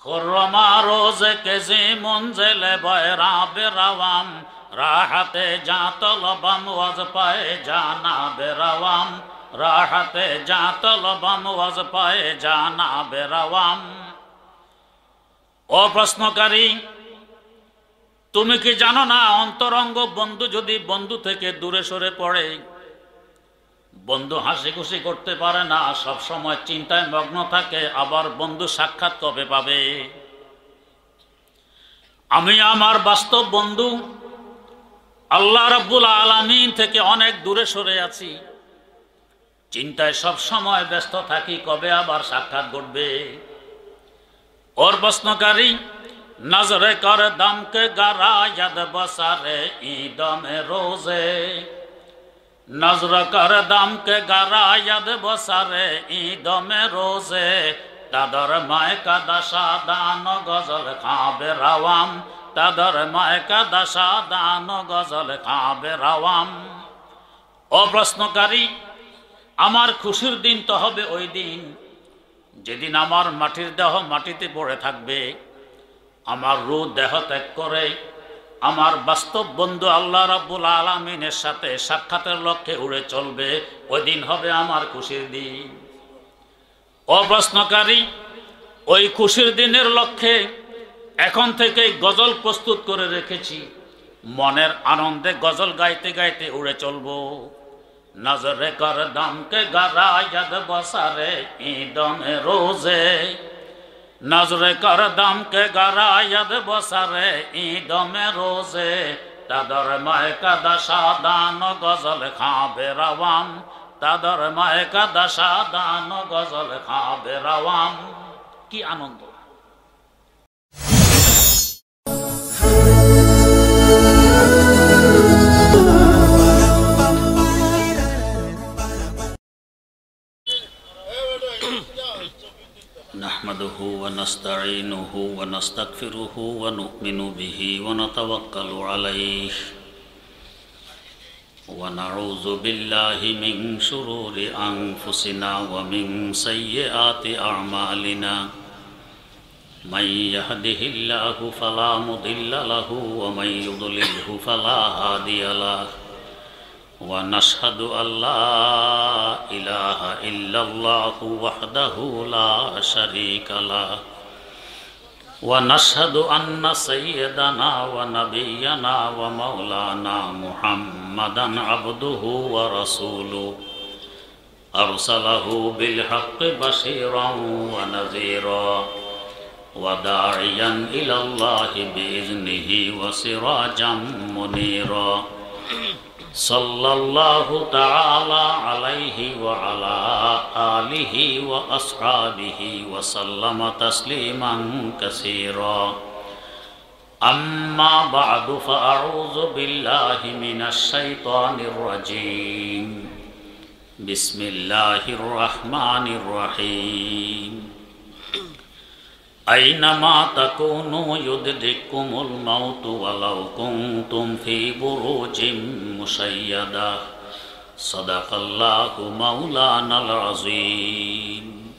خرما روز کسی منزل بایرا بروام راحت جا طلبم وز پای جانا بروام راحت جا طلبم وز پای جانا بروام ও প্রশ্নকারী তুমি কি জানো না অন্তরঙ্গ বন্ধু যদি বন্ধু থেকে দূরে সরে পড়ে বন্ধু হাসি খুশি করতে পারে না সব সময় চিন্তায় মগ্ন থাকে আবার বন্ধু সাক্ষাৎ কবে পাবে আমি আমার বাস্তব বন্ধু আল্লাহ রাব্বুল আলামিন থেকে অনেক দূরে সরে আছি চিন্তায় সব সময় ব্যস্ত থাকি কবে আবার সাক্ষাৎ ঘটবে और प्रश्नकारी नजरे कर दम के गरा यद बसारे ईद में रोजे नजर कर दम के गरा यद बसारे ईद में रोजे तादर माय का दशा दान गजल खाबे रवाम तादर माय का दशा दान गजल खाबे रवाम ओ प्रश्नकारी আমার খুশির দিন তো হবে ওই দিন যেদিন আমার মাটির দেহ মাটিতে পড়ে থাকবে আমার রূহ দেহ ত্যাগ করে আমার বাস্তব বন্ধু আল্লাহ রাব্বুল আলামিনের সাথে সাক্ষাতের লক্ষ্যে উড়ে চলবে ওই দিন হবে আমার খুশির দিন ও প্রশ্নকারী ওই খুশির দিনের লক্ষ্যে এখন থেকে গজল প্রস্তুত করে রেখেছি মনের আনন্দে গজল গাইতে গাইতে উড়ে চলবো नजरे कर दम के गरा यद बसारे ईद में रोजे नजरे कर दम के गरा यद बसारे ईद में रोजे तादर माय का दशा दान गजल खाबे रवाम तादर माय का दशा दान गजल खाबे रवाम की आनंद نحمده ونستعينه ونستغفره ونؤمن به ونتوكل عليه ونعوذ بالله من شرور أنفسنا ومن سيئات أعمالنا من يهده الله فلا مضل له ومن يضلله فلا هادي له ونشهد أن لا إله إلا الله وحده لا شريك له ونشهد أن سيدنا ونبينا ومولانا محمدا عبده ورسوله أرسله بالحق بشيرا ونذيرا وداعيا إلى الله بإذنه وسراجا منيرا صلى الله تعالى عليه وعلى آله وأصحابه وسلم تسليما كثيرا أما بعد فأعوذ بالله من الشيطان الرجيم بسم الله الرحمن الرحيم أينما تكونوا يدرككم الموت ولو كنتم في بروج مشيدة صدق الله مولانا العظيم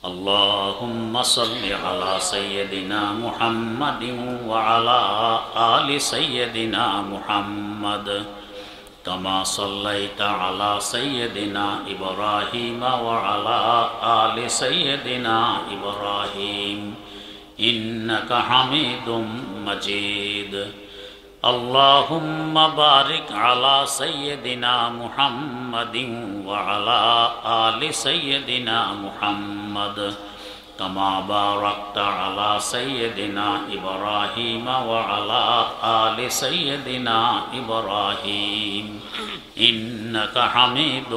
اللهم صل على سيدنا محمد وعلى آل سيدنا محمد كما صليت على سيدنا إبراهيم وعلى آل سيدنا إبراهيم إنك حميد مجيد اللهم بارك على سيدنا محمد وعلى آل سيدنا محمد كما باركت على سيدنا إبراهيم وعلى آل سيدنا إبراهيم إنك حميد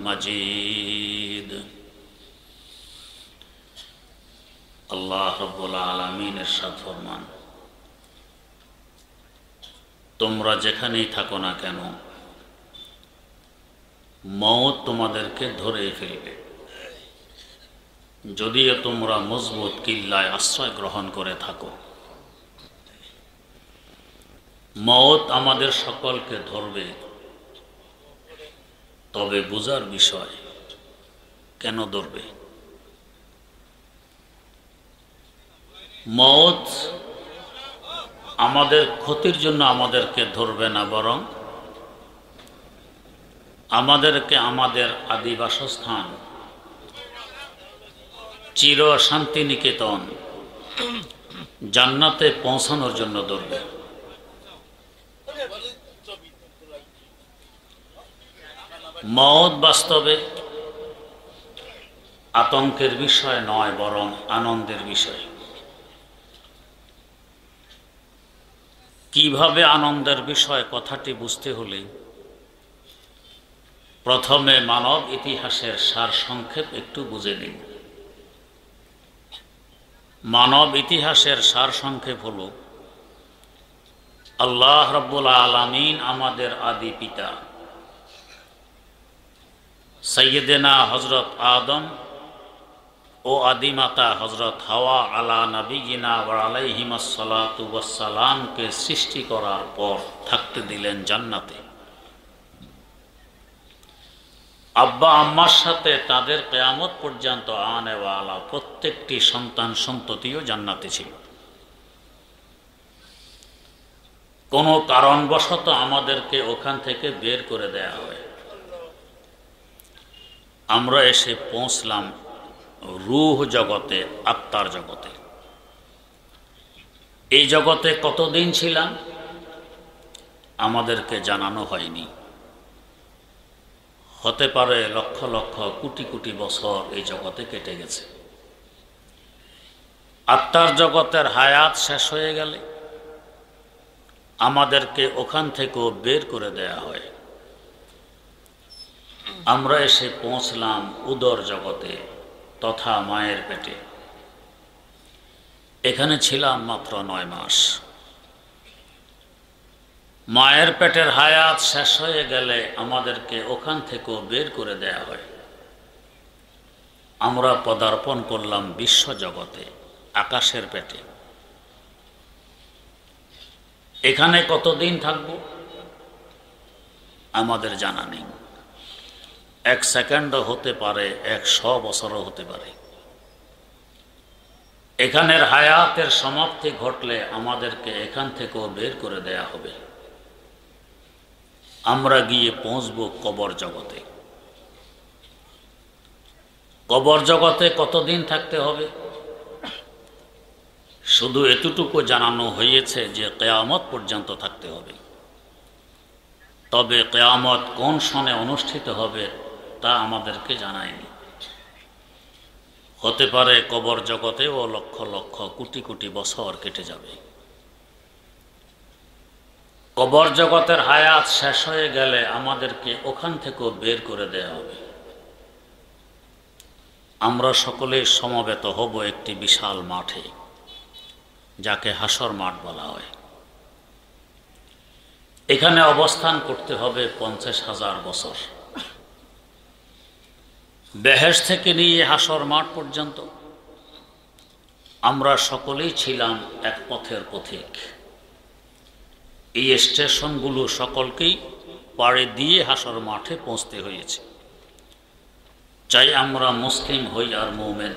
مجيد الله رب العالمين ارشاد ফরমান তোমরা যেখানেই থাকো না কেন মওত তোমাদেরকে ধরে ফেলবে যদিও তোমরা মজবুত কিল্লায় আশ্রয় গ্রহণ করে থাকো মওত আমাদের সকলকে ধরবে তবে বুঝার বিষয় কেন ধরবে মওত আমাদের ক্ষতির জন্য আমাদেরকে ধরবে না, বরং আমাদেরকে আমাদের আদি বাসস্থান চির শান্তিনিকেতন জান্নাতে পৌঁছানোর জন্য ধরবে। মওত বাস্তবে আতঙ্কের বিষয় নয়, বরং আনন্দের বিষয়। কিভাবে আনন্দের বিষয় কথাটি বুঝতে হলে প্রথমে মানব ইতিহাসের সারসংক্ষেপ একটু বুঝে নিন। মানব ইতিহাসের সারসংক্ষেপ হল, আল্লাহ রাব্বুল আলামিন আমাদের আদি পিতা সাইয়্যিদেনা হযরত আদম ও আদিমাতা হযরত হাওয়া আলা নবিয়িনা ওয়া আলাইহিমাস সালাতু ওয়াস সালামকে সৃষ্টি করার পর থাকতে দিলেন জান্নাতে। আব্বা আম্মার সাথে তাদের কিয়ামত পর্যন্ত আনেওয়ালা প্রত্যেকটি সন্তান সন্ততিও জান্নাতে ছিল। কোনো কারণবশত আমাদেরকে ওখান থেকে বের করে দেয়া হয়। আমরা এসে পৌঁছলাম রূহ জগতে, আত্মার জগতে। এই জগতে কতদিন ছিলাম আমাদেরকে জানানো হয়নি। হতে পারে লক্ষ লক্ষ কোটি কোটি বছর এই জগতে কেটে গেছে। আত্মার জগতের হায়াত শেষ হয়ে গেলে আমাদেরকে ওখান থেকেও বের করে দেয়া হয়। আমরা এসে পৌঁছলাম উদর জগতে তথা মায়ের পেটে। এখানে ছিলাম মাত্র 9 মাস। মায়ের পেটের হায়াত শেষ হয়ে গেলে আমাদেরকে ওখান থেকেও বের করে দেয়া হয়। আমরা পদার্পণ করলাম বিশ্ব জগতে, আকাশের পেটে। এখানে কতদিন থাকব আমাদের জানা নেই। 1 সেকেন্ডও হতে পারে, 100 বছরও হতে পারে। এখানের হায়াতের সমাপ্তি ঘটলে আমাদেরকে এখান থেকেও বের করে দেয়া হবে। আমরা গিয়ে পৌঁছব কবর জগতে। কবর জগতে কতদিন থাকতে হবে শুধু এতটুকু জানানো হয়েছে যে কিয়ামত পর্যন্ত থাকতে হবে। তবে কিয়ামত কোন সনে অনুষ্ঠিত হবে তা আমাদেরকে জানায়নি। হতে পারে কবর জগতেও লক্ষ লক্ষ কোটি কোটি বছর কেটে যাবে। কবর জগতের হায়াত শেষ হয়ে গেলে আমাদেরকে ওখান থেকেও বের করে দেয়া হবে। আমরা সকলে সমবেত হব একটি বিশাল মাঠে, যাকে হাসর মাঠ বলা হয়। এখানে অবস্থান করতে হবে 50,000 বছর। বেহেশত থেকে নিয়ে হাসর মাঠ পর্যন্ত আমরা সকলেই ছিলাম এক পথের পথিক। এই স্টেশনগুলো সকলকেই পাড়ি দিয়ে হাসর মাঠে পৌঁছতে হয়েছে। চাই আমরা মুসলিম হই আর মুমিন,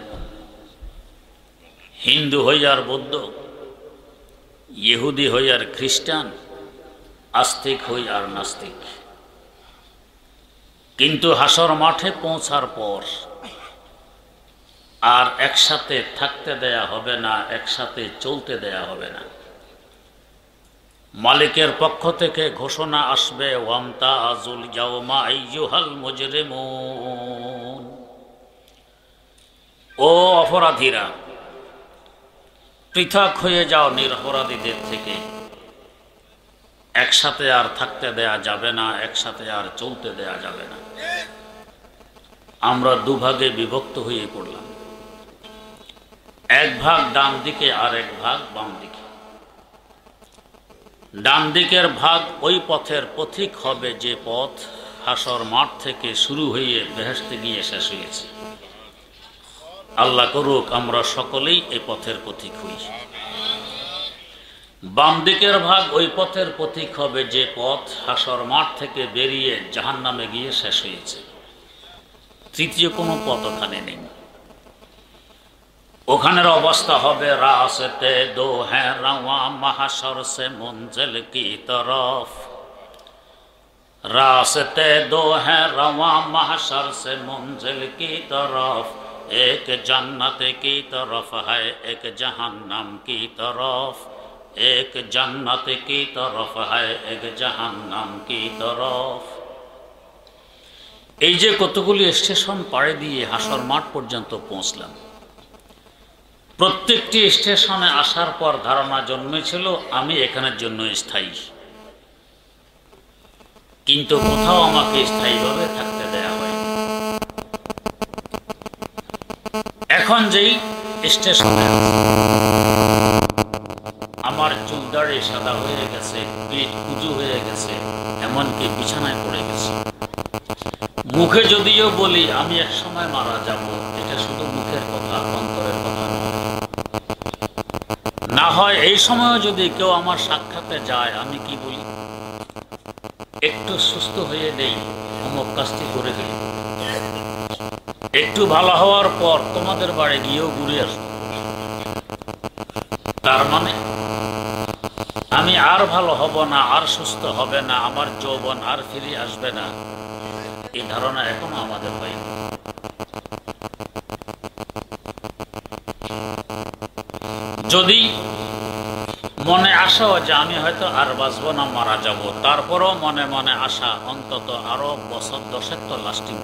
হিন্দু হই আর বৌদ্ধ, ইহুদি হই আর খ্রিস্টান, আস্তিক হই আর নাস্তিক। কিন্তু হাসর মাঠে পৌঁছার পর আর একসাথে থাকতে দেয়া হবে না, একসাথে চলতে দেয়া হবে না। মালিকের পক্ষ থেকে ঘোষণা আসবে, ওয়ামতাজুল ইয়াওমা আইয়ুহাল মুজরিমুন, ও অপরাধীরা পৃথক হয়ে যাও নিরপরাধীদের থেকে। একসাথে আর থাকতে দেয়া যাবে না, একসাথে আর চলতে দেয়া যাবে না। আমরা দুভাগে বিভক্ত হয়ে পড়লাম, এক ভাগ ডান দিকে আর এক ভাগ বাম দিকে। ডান দিকের ভাগ ওই পথের পথিক হবে যে পথ হাসর মাঠ থেকে শুরু হয়ে বেহেশতে গিয়ে শেষ হয়েছে। আল্লাহ করুক আমরা সকলেই এই পথের পথিক হই। বাম দিকের ভাগ ওই পথের পথিক হবে যে পথ হাসর মাঠ থেকে বেরিয়ে জাহান্নামে গিয়ে শেষ হয়েছে। তৃতীয় কোনো পথ ওখানে নেই। ওখানের অবস্থা হবে রাস্তে দো হ্যাঁ রওয়া মাহশর সে মুনজিল কি তরফ, रास्ते दो हैं रवां महशर से मंजिल की तरफ, एक जन्नत की तरफ है एक जहन्नम की तरफ, एक जन्नत की तरफ है एक जहन्नम की तरफ। এই যে কতগুলি স্টেশন পাড়ি দিয়ে হাসর মাঠ পর্যন্ত পৌঁছলাম, প্রত্যেকটি স্টেশনে আসার পর ধারণা জন্মেছিল আমি এখানের জন্য স্থায়ী, কিন্তু কোথাও আমাকে স্থায়ীভাবে থাকতে দেয়া হয়। এখন যেই স্টেশনে আমার চুল দাড়ি সাদা হয়ে গেছে, পেট কুঁজু হয়ে গেছে, এমনকি বিছানায় পড়ে গেছে। মুখে যদিও বলি আমি এক সময় মারা যাব, এটা শুধু মুখের কথা, অন্তরের কথা না হয়। এই সময় যদি কেউ আমার সাক্ষাতে যায়, আমি কি বলি? একটু সুস্থ হয়ে নেই, অমুক কাজটি করে দিই, একটু ভালো হওয়ার পর তোমাদের বাড়ি গিয়েও ঘুরে আসবো। তার মানে আমি আর ভালো হব না, আর সুস্থ হবে না, আমার যৌবন আর ফিরে আসবে না, এই ধারণা এখনো আমাদের হয়নি। যদি মনে আসাও যে আমি হয়তো আর বাঁচবো না, মারা যাব, তারপরও মনে মনে আশা অন্তত আরো বছর 10 তো লাস্টিং।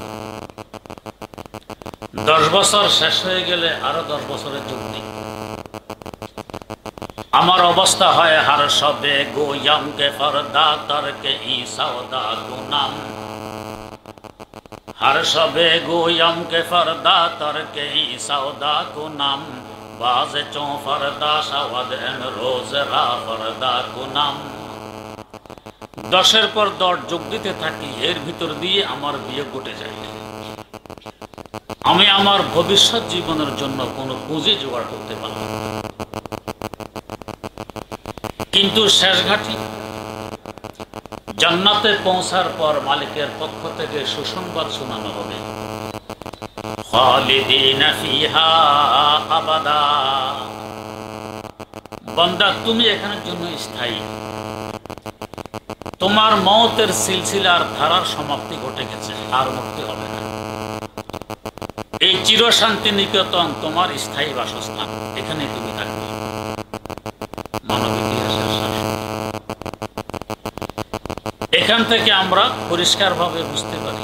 10 বছর শেষ হয়ে গেলে আরো 10 বছরের যোগ নেই। আমার অবস্থা হয় হার সবে গোয়াম কে ফরদা তরকে ই সওদা গুনাম, हर शबे गोयम के फरदा तरके ही सौदा कुनम, बाज चो फरदा शवद रोज रा फरदा कुनम। 10-এর পর 10 যোগ দিতে থাকি, এর ভিতর দিয়ে আমার বিয়ে ঘটে যায়। আমি আমার ভবিষ্যৎ জীবনের জন্য কোনো পুঁজি জোগাড় করতে পারলাম না। কিন্তু শেষ ঘাটি জান্নাতে পৌঁছার পর মালিকের পক্ষ থেকে সুসংবাদ শোনানো হবে, খালিদিনা ফিহা আবাদা। বান্দা তুমি এখানের জন্য স্থায়ী, তোমার মওতের সিলসিলার ধারার সমাপ্তি ঘটে গেছে, আর মুক্তি হবে না। এই চিরশান্তি নিকেতন তোমার স্থায়ী বাসস্থান, এখানে তুমি থাকবে। মানব ইতিহাসের শাসন। এখান থেকে আমরা পরিষ্কারভাবে বুঝতে পারি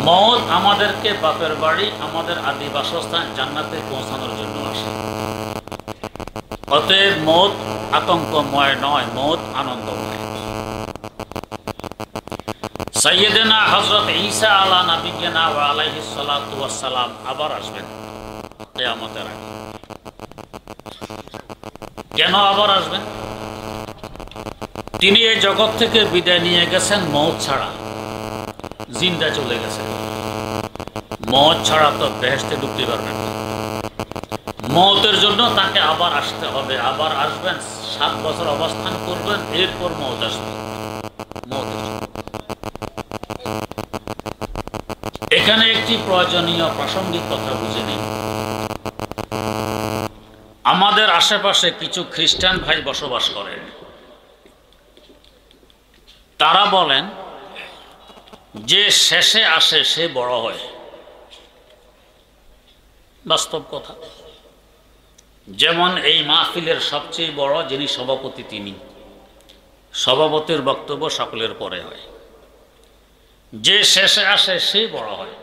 মওত আমাদেরকে বাপের বাড়ি, আমাদের আদি বাসস্থান জান্নাতে পৌঁছানোর জন্য আসে। অতএব মওত আতঙ্কময় নয়, মওত আনন্দময়। সাইয়েদেনা হযরত ঈসা আলা নবিয়িনা ওয়া আলাইহিস সালাতু ওয়াস সালাম আবার আসবেন কিয়ামতের আগে। কেন আবার আসবেন? তিনি এই জগৎ থেকে বিদায় নিয়ে গেছেন মওত ছাড়া, জিন্দা চলে গেছেন। মওত ছাড়া তো বেহেশতে ঢুকতে পারবেন না। মওতের জন্য তাকে আবার আসতে হবে, আবার আসবেন, 7 বছর অবস্থান করবেন, এরপর মওত আসবে। এখানে একটি প্রয়োজনীয় প্রাসঙ্গিক কথা বুঝে নিন। আমাদের আশেপাশে কিছু খ্রিস্টান ভাই বসবাস করেন। তারা বলেন যে শেষে আসে সে বড় হয়। বাস্তব কথা। যেমন এই মাহফিলের সবচেয়ে বড় যিনি সভাপতি, তিনি সভাপতির বক্তব্য সকলের পরে হয়। যে শেষে আসে সে বড় হয়।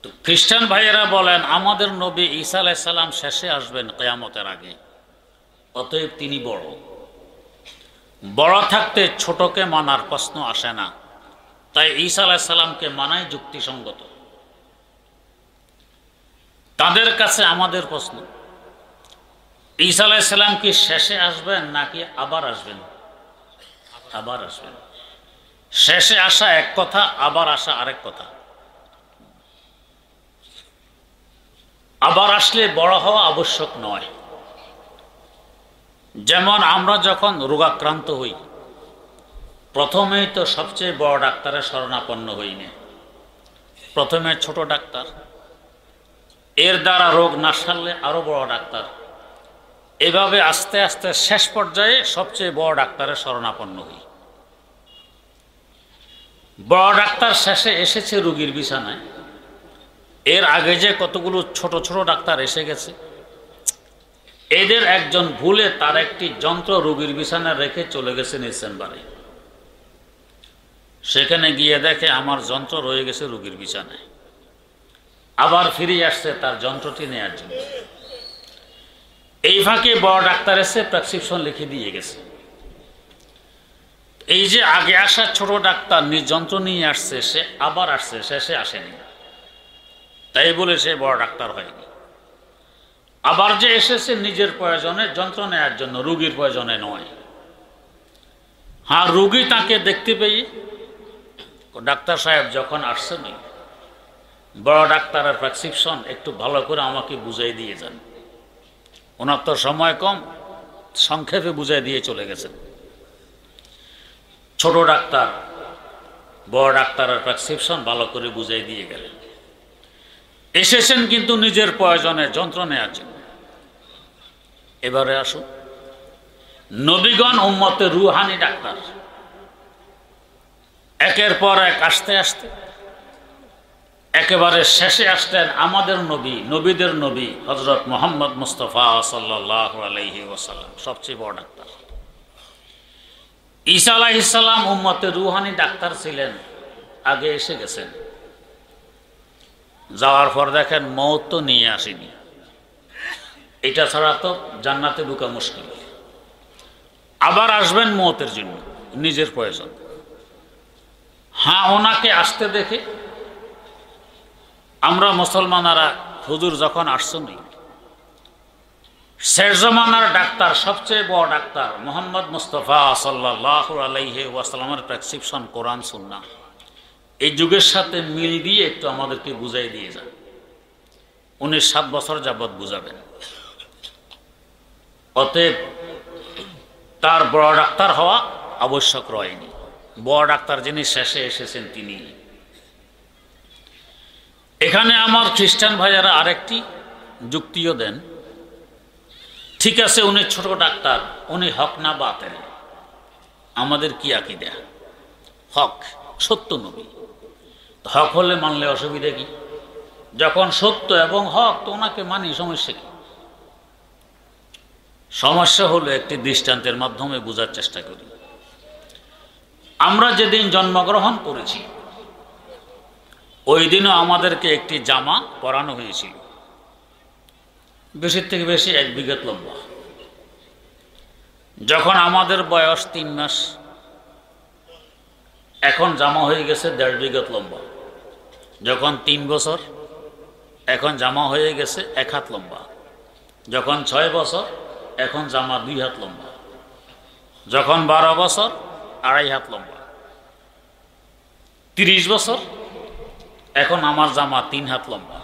তো খ্রিস্টান ভাইয়েরা বলেন আমাদের নবী ঈসা আলাইহিস সালাম শেষে আসবেন কিয়ামতের আগে, অতএব তিনি বড়। বড় থাকতে ছোটকে মানার প্রশ্ন আসে না, তাই ঈসা আলাইহিস সালামকে মানাই যুক্তিসঙ্গত। তাদের কাছে আমাদের প্রশ্ন, ঈসা আলাইহিস সালাম কি শেষে আসবেন নাকি আবার আসবেন? আবার আসবেন। শেষে আসা এক কথা, আবার আসা আরেক কথা। আবার আসলে বড় হওয়া আবশ্যক নয়। যেমন আমরা যখন রোগাক্রান্ত হই, প্রথমেই তো সবচেয়ে বড় ডাক্তারের শরণাপন্ন হই না, প্রথমে ছোট ডাক্তার, এর দ্বারা রোগ না সারলে আরো বড় ডাক্তার। এভাবে আস্তে আস্তে শেষ পর্যায়ে সবচেয়ে বড় ডাক্তারের শরণাপন্ন হই। বড় ডাক্তার শেষে এসেছে রোগীর বিছানায়। এর আগে যে কতগুলো ছোট ছোট ডাক্তার এসে গেছে, এদের একজন ভুলে তার একটি যন্ত্র রোগীর বিছানায় রেখে চলে গেছে নিজ চেম্বারে। সেখানে গিয়ে দেখে আমার যন্ত্র রয়ে গেছে রোগীর বিছানায়। আবার ফিরে আসছে তার যন্ত্রটি নেয়ার জন্য। এই ফাঁকে বড় ডাক্তার এসে প্রেসক্রিপশন লিখে দিয়ে গেছে। এই যে আগে আসা ছোট ডাক্তার নিজ যন্ত্র নিয়ে আসছে, সে আবার আসছে, শেষে আসেনি, তাই বলে সে বড় ডাক্তার হয়নি। আবার যে এসেছে নিজের প্রয়োজনে যন্ত্র নেয়ার জন্য, রোগীর প্রয়োজনে নয়। হ্যাঁ, রোগী তাকে দেখতে পেয়ে ডাক্তার সাহেব যখন আসছেন, বড় ডাক্তারের প্রেসক্রিপশন একটু ভালো করে আমাকে বুঝাই দিয়ে যান। ওনার তো সময় কম, সংক্ষেপে বুঝাই দিয়ে চলে গেছেন। ছোট ডাক্তার বড় ডাক্তারের প্রেসক্রিপশন ভালো করে বুঝাই দিয়ে গেলেন। এসেছেন কিন্তু নিজের প্রয়োজনে যন্ত্র নেওয়ার জন্য। এবারে আসুন, নবীগণ উম্মতের রুহানি ডাক্তার। একের পর এক আসতে আসতে একেবারে শেষে আসতেন আমাদের নবী, নবীদের নবী হযরত মুহাম্মদ মুস্তাফা সাল্লাল্লাহু আলাইহি ওয়াসাল্লাম, সবচেয়ে বড় ডাক্তার। ঈসা আলাইহিস সালাম উম্মতের রুহানি ডাক্তার ছিলেন, আগে এসে গেছেন। যাওয়ার পর দেখেন মওত তো নিয়ে আসেনি। এটা ছাড়া তো জান্নাতে ঢোকা মুশকিল। আবার আসবেন মওতের জন্য, নিজের প্রয়োজন। হ্যাঁ, ওনাকে আসতে দেখে আমরা মুসলমানেরা হুজুর যখন আসছেন, শেষ জামানার ডাক্তার, সবচেয়ে বড় ডাক্তার মুহাম্মদ মুস্তাফা সাল্লাল্লাহু আলাইহি ওয়াসাল্লামের প্রেসক্রিপশন কোরআন সুন্নাহ, এই যুগের সাথে মিল দিয়ে একটু আমাদেরকে বুঝাই দিয়ে যান। উনি 7 বছর যাবৎ বুঝাবেন। অতএব তার বড় ডাক্তার হওয়া আবশ্যক রয়নি। বড় ডাক্তার যিনি শেষে এসেছেন তিনি। এখানে আমার খ্রিস্টান ভাইয়ারা আরেকটি যুক্তিও দেন, ঠিক আছে উনি ছোট ডাক্তার, উনি হক না বাতিল? আমাদের কি আকীদা? হক, সত্য নবী। হক হলে মানলে অসুবিধা কি? যখন সত্য এবং হক, তো ওনাকে মানি, সমস্যা কি? সমস্যা হলো একটি দৃষ্টান্তের মাধ্যমে বোঝার চেষ্টা করি। আমরা যেদিন জন্মগ্রহণ করেছি ওই দিনও আমাদেরকে একটি জামা পরানো হয়েছিল, বেশির থেকে বেশি 1 বিঘত লম্বা। যখন আমাদের বয়স 3 মাস, এখন জামা হয়ে গেছে 1.5 বিঘত লম্বা। যখন 3 বছর, এখন জামা হয়ে গেছে 1 হাত লম্বা। যখন 6 বছর, এখন জামা 2 হাত লম্বা। যখন 12 বছর, 2.5 হাত লম্বা। 30 বছর, এখন আমার জামা 3 হাত লম্বা।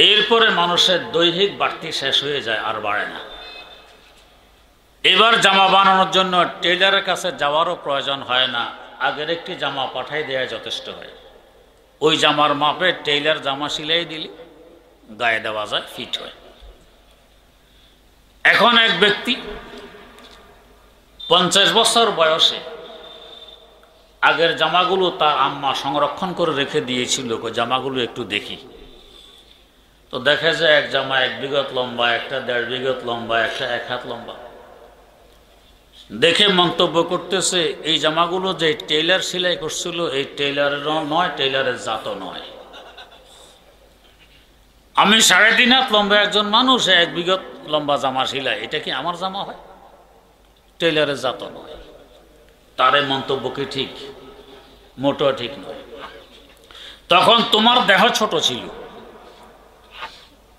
এরপরে মানুষের দৈহিক বাড়তি শেষ হয়ে যায়, আর বাড়ে না। এবার জামা বানানোর জন্য টেইলারের কাছে যাওয়ারও প্রয়োজন হয় না, আগের একটি জামা পাঠাই দেওয়া যথেষ্ট হয়। ওই জামার মাপে টেইলার জামা সিলাই দিলে গায়ে দেওয়া যায়, ফিট হয়। এখন এক ব্যক্তি 50 বছর বয়সে আগের জামাগুলো তার আম্মা সংরক্ষণ করে রেখে দিয়েছিল, জামাগুলো একটু দেখি। তো দেখে যে এক জামা 1 বিঘত লম্বা, একটা 1.5 বিঘত লম্বা, একটা 1 হাত লম্বা। দেখে মন্তব্য করতেছে, এই জামাগুলো যে টেইলার সেলাই করছিল, এই টেইলারের নয়, টেইলারের জাতও নয়। আমি 3.5 হাত লম্বা একজন মানুষ 1 বিঘত লম্বা জামা সেলাই, এটা কি আমার জামা হয়? টেইলারের জাতও নয়। তার এই মন্তব্য কি ঠিক? মোটেও ঠিক নয়। তখন তোমার দেহ ছোট ছিল,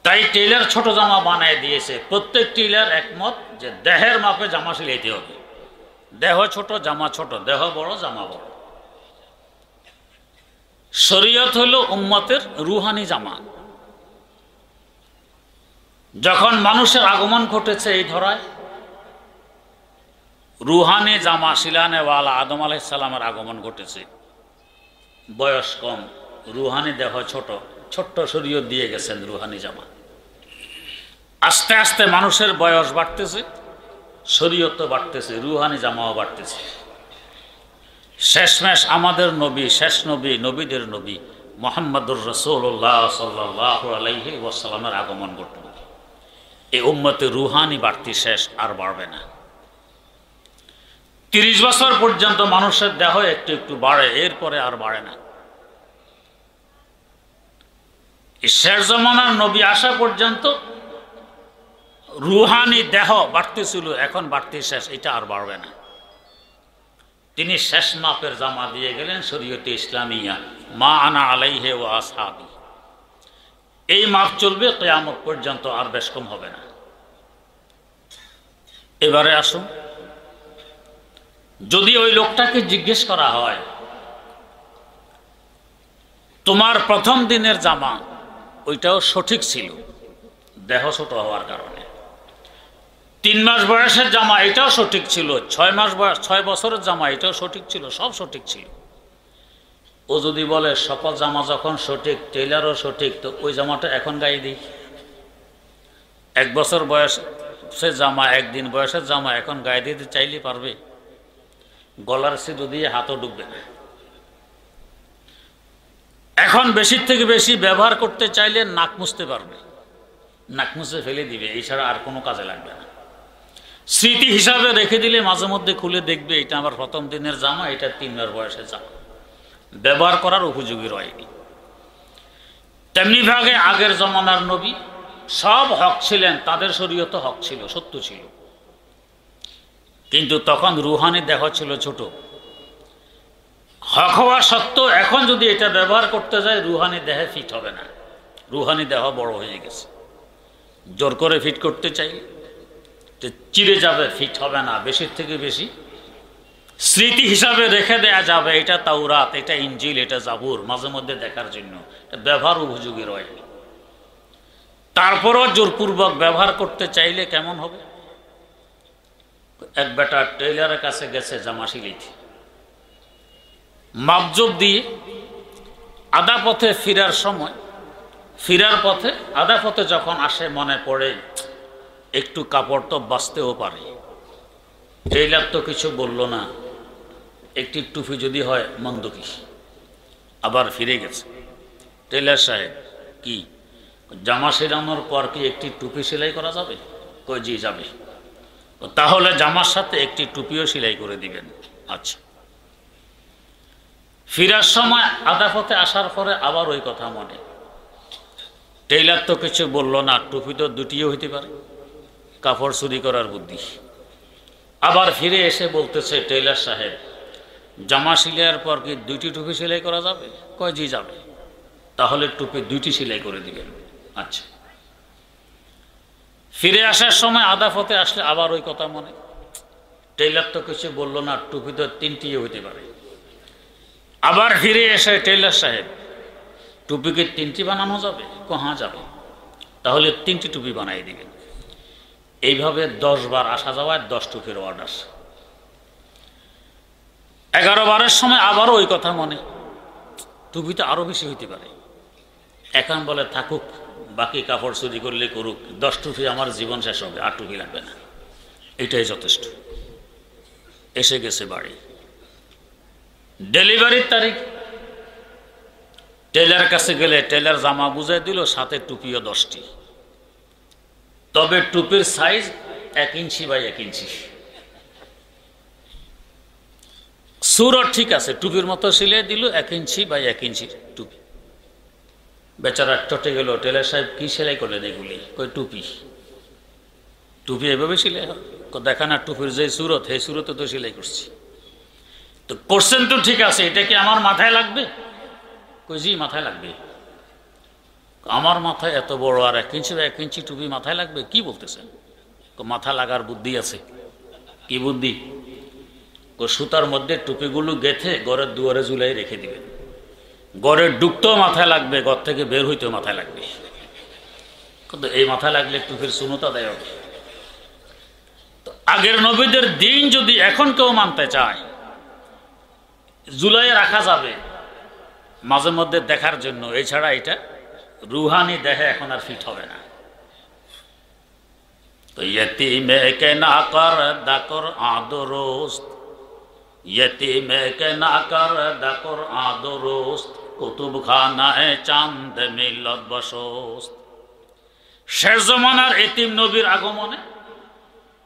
তাই টেইলার ছোট জামা বানায় দিয়েছে। প্রত্যেক টেইলার একমত যে দেহের মাপে জামা সিলাইতে হবে। দেহ ছোট, জামা ছোট, দেহ বড়, জামা বড়। শরীয়ত হলো উম্মতের রুহানি জামা। যখন মানুষের আগমন ঘটেছে এই ধরায়, রুহানি জামা সিলানেওয়ালা আদম আলাইহিস সালামের আগমন ঘটেছে। বয়স কম, রুহানি দেহ ছোট, ছোট্ট শরীয়ত দিয়ে গেছেন রুহানি জামা। আস্তে আস্তে মানুষের বয়স বাড়তেছে, শরীয়ত বাড়তেছে, রুহানি জামাও বাড়তেছে। শেষমেশ আমাদের নবী, শেষ নবী, নবীদের নবী মুহাম্মদুর রাসূলুল্লাহ সাল্লাল্লাহু আলাইহি ওয়াসাল্লামের আগমন ঘটল। এই উম্মতে রুহানি বাড়তি শেষ, আর বাড়বে না। 30 বছর পর্যন্ত মানুষের দেহ একটু একটু বাড়ে, এরপরে আর বাড়ে না। শেষ জমানার নবী আসা পর্যন্ত রুহানি দেহ বাড়তেছিল, এখন বাড়তি শেষ, এটা আর বাড়বে না। তিনি শেষ মাপের জামা দিয়ে গেলেন, শরীয়তে ইসলামিয়া, মা আনা আলাইহি ওয়া আসহাবি। এই মাপ চলবে কিয়ামত পর্যন্ত, আর বেশ কম হবে না। এবারে আসুন, যদি ওই লোকটাকে জিজ্ঞেস করা হয় তোমার প্রথম দিনের জামা ওইটাও সঠিক ছিল দেহ ছোট হওয়ার কারণে, 3 মাস বয়সের জামা এটাও সঠিক ছিল, 6 বছরের জামা এটাও সঠিক ছিল, সব সঠিক ছিল। ও যদি বলে সকল জামা যখন সঠিক, টেইলারও সঠিক, তো ওই জামাটা এখন গায়ে দিই। 1 বছর বয়সের জামা, 1 দিন বয়সের জামা এখন গায়ে দিতে চাইলে পারবে? গলার সিঁদুর দিয়ে হাতও ডুববে না। এখন বেশির থেকে বেশি ব্যবহার করতে চাইলে নাক মুছতে পারবে, নাক মুছে ফেলে দিবে, এছাড়া আর কোনো কাজে লাগবে না। স্মৃতি হিসাবে রেখে দিলে মাঝে মধ্যে খুলে দেখবে এটা আমার প্রথম দিনের জামা, এটা 3 মাস বয়সের জামা, ব্যবহার করার উপযোগী রয়নি। তেমনি ভাগে আগের জমানার নবী সব হক ছিলেন, তাদের শরীয়ত হক ছিল, সত্য ছিল, কিন্তু তখন রুহানি দেহ ছিল ছোট। হক হওয়া সত্ত্বেও এখন যদি এটা ব্যবহার করতে যায় রুহানি দেহে ফিট হবে না, রুহানি দেহ বড় হয়ে গেছে। জোর করে ফিট করতে চাই চিড়ে যাবে, ফিট হবে না। বেশির থেকে বেশি স্মৃতি হিসাবে রেখে দেয়া যাবে, এটা তাওরাত, এটা ইনজিল, এটা জাবুর, মাঝে মধ্যে দেখার জন্য, ব্যবহার উপযোগী রয়। তারপরও জোরপূর্বক ব্যবহার করতে চাইলে কেমন হবে? এক বেটা টেইলারের কাছে গেছে জামা সিলাইতে, মাপজোপ দিয়ে আধা পথে ফিরার পথে আধা পথে যখন আসে মনে পড়ে একটু কাপড় তো বাঁচতেও পারে। টেইলার তো কিছু বলল না, একটি টুপি যদি হয় মন্দ কি। আবার ফিরে গেছে। টেইলার সাহেব, কি জামা সেলানোর পর কি একটি টুপি সেলাই করা যাবে? কই জি যাবে। তাহলে জামার সাথে একটি টুপিও সেলাই করে দিবেন। আচ্ছা। ফিরার সময় আধা পথে আসার পরে আবার ওই কথা মনে, টেইলার তো কিছু বলল না, টুপি তো দুটিও হইতে পারে, কাপড় চুরি করার বুদ্ধি। আবার ফিরে এসে বলতেছে, টেইলার সাহেব জামা সিলাইয়ের পর কি 2টি টুপি সেলাই করা যাবে? কয় জি যাবে। তাহলে টুপি 2টি সেলাই করে দিবেন। আচ্ছা। ফিরে আসার সময় আধা পথে আসলে আবার ওই কথা মনে, টেইলার তো কিছু বলল না, টুপি তো 3টিও হইতে পারে। আবার ফিরে এসে, টেইলার সাহেব টুপিকে 3টি বানানো যাবে? হ্যাঁ যাবে। তাহলে 3টি টুপি বানাই দিবেন। এইভাবে 10 বার আসা যাওয়ায় 10 টুপির অর্ডার। 11 বারের সময় আবারও ওই কথা মনে, টুপি তো আরো বেশি হইতে পারে। এখন বলে থাকুক, বাকি কাপড় চুরি করলে করুক, 10 টুপি আমার জীবন শেষ হবে, আর টুপি লাগবে না, এটাই যথেষ্ট। এসে গেছে বাড়ি, ডেলিভারির তারিখ। টেইলার কাছে গেলে টেইলার জামা বুঝাই দিল, সাথে টুপিও 10টি। তবে টুপির সাইজ 1 ইঞ্চি বাই 1 ইঞ্চি। সুরত ঠিক আছে, টুপির মতো সিলাই দিল, 1 ইঞ্চি বাই 1 ইঞ্চি টুপি। বেচারা চটে গেল, টেইলার সাহেব কি সেলাই করলেন এগুলি? কই টুপি। টুপি এভাবে সিলাই হয়? দেখা না টুপির যে সুরত, সেই সুরতে তো সেলাই করছি। তো করছেন তো ঠিক আছে, এটা কি আমার মাথায় লাগবে? কই জি মাথায় লাগবে। আমার মাথায় এত বড় আর 1 ইঞ্চি বা 1 ইঞ্চি টুপি মাথায় লাগবে? কি বলতেছেন? মাথা লাগার বুদ্ধি আছে। কি বুদ্ধি? সুতার মধ্যে টুপিগুলো গেথে ঘরের দুয়ারে ঝুলাই রেখে দিবেন। ঘরে ঢুকতেও মাথায় লাগবে, ঘর থেকে বের হইতেও মাথায় লাগবে। কিন্তু এই মাথায় লাগলে টুপির শূন্যতা দেয় হবে। তো আগের নবীদের দিন যদি এখন কেউ মানতে চায়, ঝুলাইয়ে রাখা যাবে মাঝে মধ্যে দেখার জন্য, এছাড়া এটা রুহানি দেহে এখন আর ফিট হবে না। তো ইয়েতিমে কে না কর দাকর আদরোস্ত, ইয়েতিমে কে না কর দাকর আদরোস্ত, কুতুব খানায় চাঁদ মিল্লত বসোস্ত। শেষ জমানার এতিম নবীর আগমনে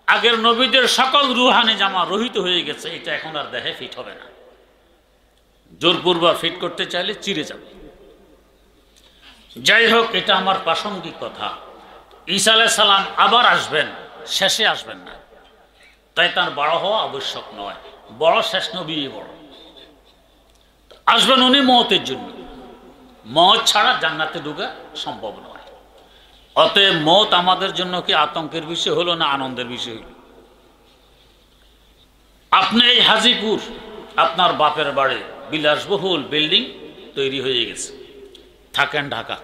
আগের নবীদের সকল রুহানি জামা রহিত হয়ে গেছে, এটা এখন আর দেহে ফিট হবে না। জোরপূর্বক ফিট করতে চাইলে চিরে যাবে। যাই হোক, এটা আমার প্রাসঙ্গিক কথা। ঈসা আলাইহিস সালাম আবার আসবেন, শেষে আসবেন না, তাই তার বড় হওয়া আবশ্যক নয়। বড় শেষ নবী বড়, আসবেন উনি মওতের জন্য। মওত ছাড়া জান্নাতে ঢোকা সম্ভব নয়। অতএব মওত আমাদের জন্য কি আতঙ্কের বিষয় হলো না আনন্দের বিষয় হলো? আপনি এই হাজীপুর, আপনার বাপের বাড়ি বিলাসবহুল বিল্ডিং তৈরি হয়ে গেছে, থাকেন ঢাকা।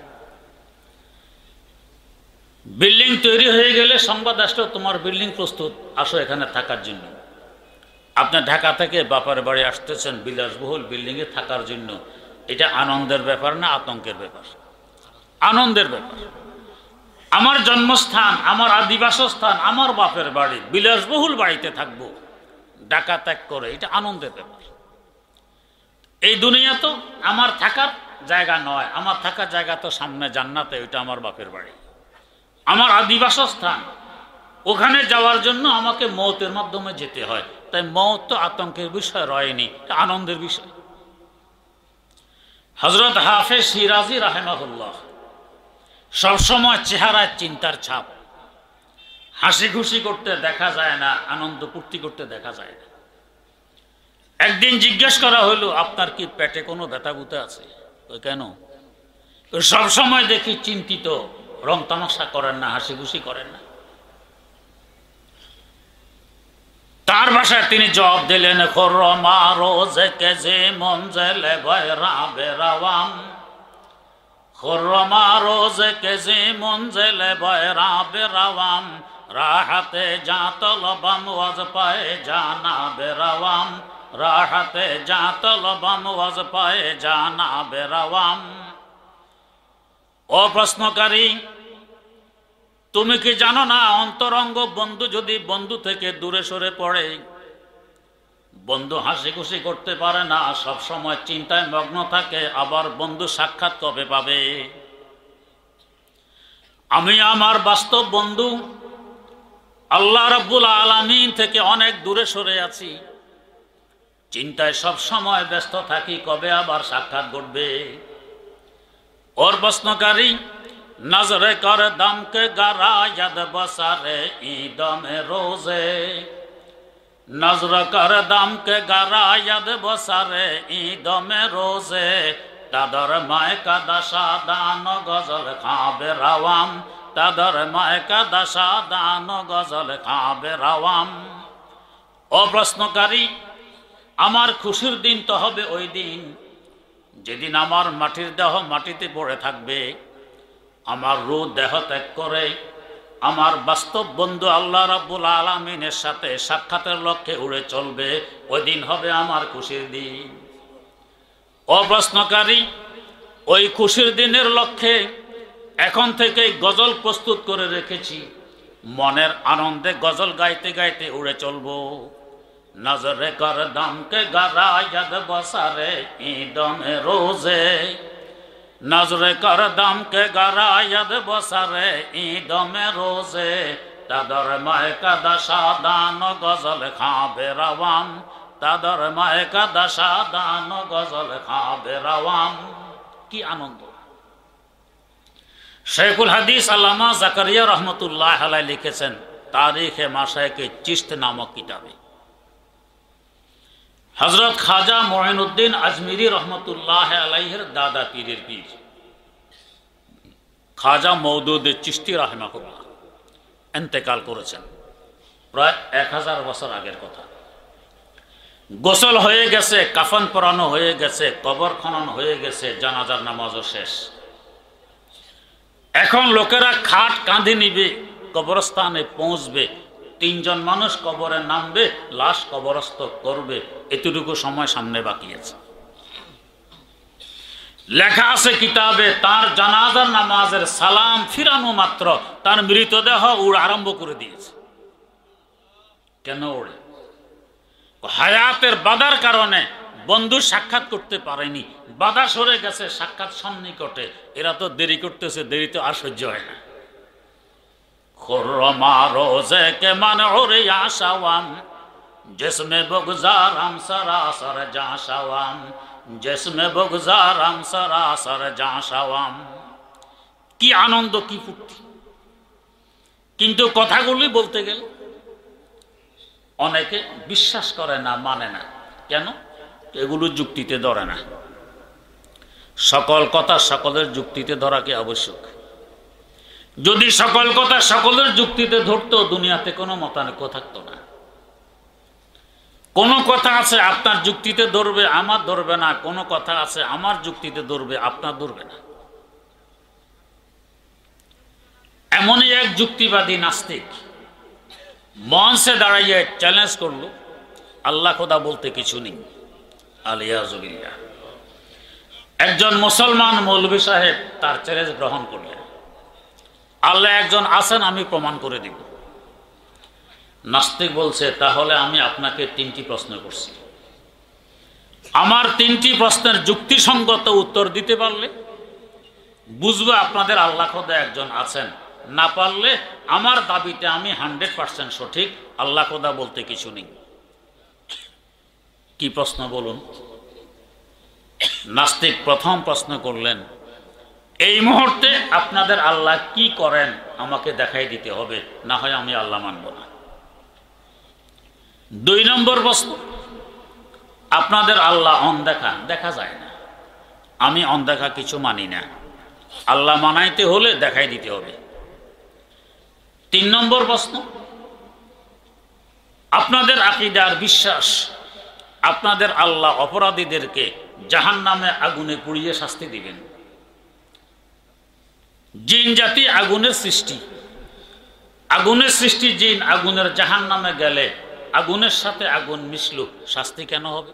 বিল্ডিং তৈরি হয়ে গেলে সংবাদ আসলো তোমার বিল্ডিং প্রস্তুত, আসো এখানে থাকার জন্য। আপনি ঢাকা থেকে বাপের বাড়ি আসতেছেন বিলাসবহুল বিল্ডিংয়ে থাকার জন্য। এটা আনন্দের ব্যাপার না আতঙ্কের ব্যাপার? আনন্দের ব্যাপার। আমার জন্মস্থান, আমার আদিবাসস্থান, আমার বাপের বাড়ি, বিলাসবহুল বাড়িতে থাকবো ঢাকা ত্যাগ করে, এটা আনন্দের ব্যাপার। এই দুনিয়া তো আমার থাকার জায়গা নয়, আমার থাকার জায়গা তো সামনে জান্নাতে, ওইটা আমার বাপের বাড়ি, আমার আদিবাসস্থান। ওখানে যাওয়ার জন্য আমাকে মওতের মাধ্যমে যেতে হয়, তাই মওত তো আতঙ্কের বিষয় রয়নি, এটা আনন্দের বিষয়। হযরত হাফেজ শিরাজি রাহিমাহুল্লাহ সবসময় চেহারায় চিন্তার ছাপ। হাসি খুশি করতে দেখা যায় না, আনন্দ ফুর্তি করতে দেখা যায় না। একদিন জিজ্ঞেস করা হলো, আপনার কি পেটে কোনো ব্যথা বুথা আছে? কেন? সবসময় দেখি চিন্তিত, রং তামাশা করেন না, হাসি খুশি করেন না। তার ভাষায় তিনি জবাব দিলেন, খরমা রোজে কেজে মঞ্জেলে বয়রা বেরাওয়াম, খরমা রোজে কেজে মঞ্জেলে বয়রা বেরাওয়াম, রাহাতে যা তলবাম ওয়াজ পায়ে জানা বেরাওয়াম, রাহাতে যা তলবাম ওয়াজ পায়ে জানা বেরাওয়াম। ও প্রশ্নকারী, তুমি কি জানো না অন্তরঙ্গ বন্ধু যদি বন্ধু থেকে দূরে সরে পড়ে, বন্ধু হাসি খুশি করতে পারে না, সব সময় চিন্তায় মগ্ন থাকে, আবার বন্ধু সাক্ষাৎ কবে পাবে? আমি আমার বাস্তব বন্ধু আল্লাহ রাব্বুল আলামিন থেকে অনেক দূরে সরে আছি, চিন্তায় সব সময় ব্যস্ত থাকি, কবে আবার সাক্ষাৎ ঘটবে? और प्रश्नकारी नजर कर दम के गरा यद बसारे ईद में रोजे, नजर कर दम के गरा यद बसारे ईद में रोजे, तादर माय का दशा दान गजल खाबे रवाम, तादर माय का दशा दान गजल खाबे रवाम। ओ प्रश्नकारी, আমার খুশির দিন তো হবে ওই দিন যেদিন আমার মাটির দেহ মাটিতে পড়ে থাকবে, আমার রূহ দেহ ত্যাগ করে আমার বাস্তব বন্ধু আল্লাহ রাব্বুল আলামিনের সাথে সাক্ষাতের লক্ষ্যে উড়ে চলবে, ওই দিন হবে আমার খুশির দিন। অপ্রশ্নকারী, ওই খুশির দিনের লক্ষ্যে এখন থেকেই গজল প্রস্তুত করে রেখেছি, মনের আনন্দে গজল গাইতে গাইতে উড়ে চলবো। नजरे कर दम के गरा यद बसारे ईद में रोजे, नजरे कर दम के गरा यद बसारे ईद में रोजे, तादर माय का दशा दान गजल खाबे रवाम, तादर माय का दशा दान गजल खाबे रवाम। की आनंद! शेखुल हदीस अल्लामा ज़करिया रहमतुल्लाह अलैह लिखेছেন तारीख माशाइख चिश्त नामक किताबे, हजरत खाजा मोइनुद्दीन अजमीरी रहमतुल्लाह अलैहिर दादा पीरेर पीर खाजा मौदूद चिश्ती रहमाहुल्लाह इंतेकाल करेছেন প্রায় 1000 বছর আগের কথা। গোসল হয়ে গেছে, কাফন পরানো হয়ে গেছে, কবর খনন হয়ে গেছে, জানাজার নামাজও শেষ। এখন লোকেরা খাট কাঁধে নিবে, কবরস্থানে পৌঁছবে, 3 জন মানুষ কবরে নামবে, লাশ কবরস্থ করবে, এতটুকু সময় সামনে বাকি আছে। লেখা আছে কিতাবে, তার জানাজার নামাজের সালাম ফিরানো মাত্র তার মৃতদেহ উড় আরম্ভ করে দিয়েছে। কেন ওড়ে? হায়াতের বাধার কারণে বন্ধু সাক্ষাৎ করতে পারেনি, বাধা সরে গেছে, সাক্ষাৎ সন্নিকটে। এরা তো দেরি করতেছে, দেরি তো আর সহ্য হয় না। খুরমা রোজে কে মান ওরে আশাওয়াম, जिसमें बुगजारम सरासर जाशावाम, जिसमें बुगजारम सरासर जाशावाम। কি আনন্দ, কি ফুর্তি! কিন্তু কথাগুলি বলতে গেলে অনেকে বিশ্বাস করে না, মানে না। কেন? এগুলো যুক্তিতে ধরে না। সকল কথা সকলের যুক্তিতে ধরা কি আবশ্যক? যদি সকল কথা সকলের যুক্তিতে ধরতো, দুনিয়াতে কোনো মতানৈক্য থাকতো না। কোন কথা আছে আপনার যুক্তিতে ধরবে, আমার ধরবে না। কোন কথা আছে আমার যুক্তিতে ধরবে, আপনার ধরবে না। এমনই এক যুক্তিবাদী নাস্তিক মঞ্চে দাঁড়াইয়ে চ্যালেঞ্জ করলো, আল্লাহ খোদা বলতে কিছু নেই। আলিয়াজুবিল্লাহ। একজন মুসলমান মৌলভী সাহেব তার চ্যালেঞ্জ গ্রহণ করলেন, আল্লাহ একজন আছেন, আমি প্রমাণ করে দিব। নাস্তিক বলছে, তাহলে আমি আপনাকে 3টি প্রশ্ন করছি, আমার 3টি প্রশ্নের যুক্তিসঙ্গত উত্তর দিতে পারলে বুঝবো আপনাদের আল্লাহ খোদা একজন আছেন, না পারলে আমার দাবিতে আমি 100% সঠিক, আল্লাহ খোদা বলতে কিছু নেই। কি প্রশ্ন বলুন? নাস্তিক প্রথম প্রশ্ন করলেন, এই মুহূর্তে আপনাদের আল্লাহ কি করেন আমাকে দেখাই দিতে হবে, না হয় আমি আল্লাহ মানব না। 2 নম্বর প্রশ্ন, আপনাদের আল্লাহ অনদেখা, দেখা যায় না, আমি অনদেখা কিছু মানি না, আল্লাহ মানাইতে হলে দেখাই দিতে হবে। 3 নম্বর প্রশ্ন, আপনাদের আকীদার বিশ্বাস আপনাদের আল্লাহ অপরাধীদেরকে জাহান্নামে আগুনে পুড়িয়ে শাস্তি দিবেন। জিন জাতি আগুনের সৃষ্টি, আগুনের সৃষ্টি জিন আগুনের জাহান্নামে গেলে আগুনের সাথে আগুন মিশলো, শাস্তি কেন হবে?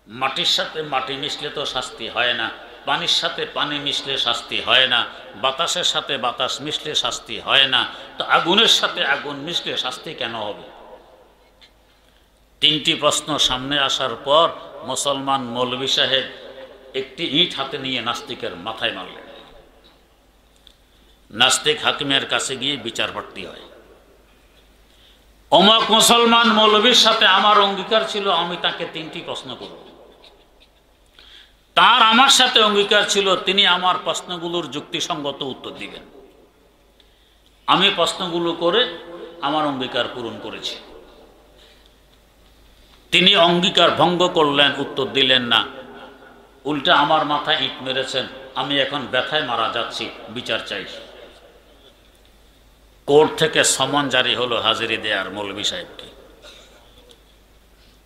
মাটির সাথে মাটি মিশলে তো শাস্তি হয় না, পানির সাথে পানি মিশলে শাস্তি হয় না, বাতাসের সাথে বাতাস মিশলে শাস্তি হয় না, তো আগুনের সাথে আগুন মিশলে শাস্তি কেন হবে? 3টি প্রশ্ন সামনে আসার পর মুসলমান মৌলভী সাহেব একটি ইট হাতে নিয়ে নাস্তিকের মাথায় মারলেন। নাস্তিক হাকিমের কাছে গিয়ে বিচার প্রার্থী হয়। অমুক মুসলমান মৌলভীর সাথে আমার অঙ্গীকার ছিল, আমি তাকে 3টি প্রশ্ন করব। তার আমার সাথে অঙ্গীকার ছিল, তিনি আমার প্রশ্নগুলোর যুক্তিসঙ্গত উত্তর দিবেন। আমি প্রশ্নগুলো করে আমার অঙ্গীকার পূরণ করেছি। তিনি অঙ্গীকার ভঙ্গ করলেন, উত্তর দিলেন না, উল্টা আমার মাথায় ইট মেরেছেন। আমি এখন ব্যথায় মারা যাচ্ছি, বিচার চাই। কোর্ট থেকে সমন জারি হলো হাজিরি দেয়ার মৌলভী সাহেবকে।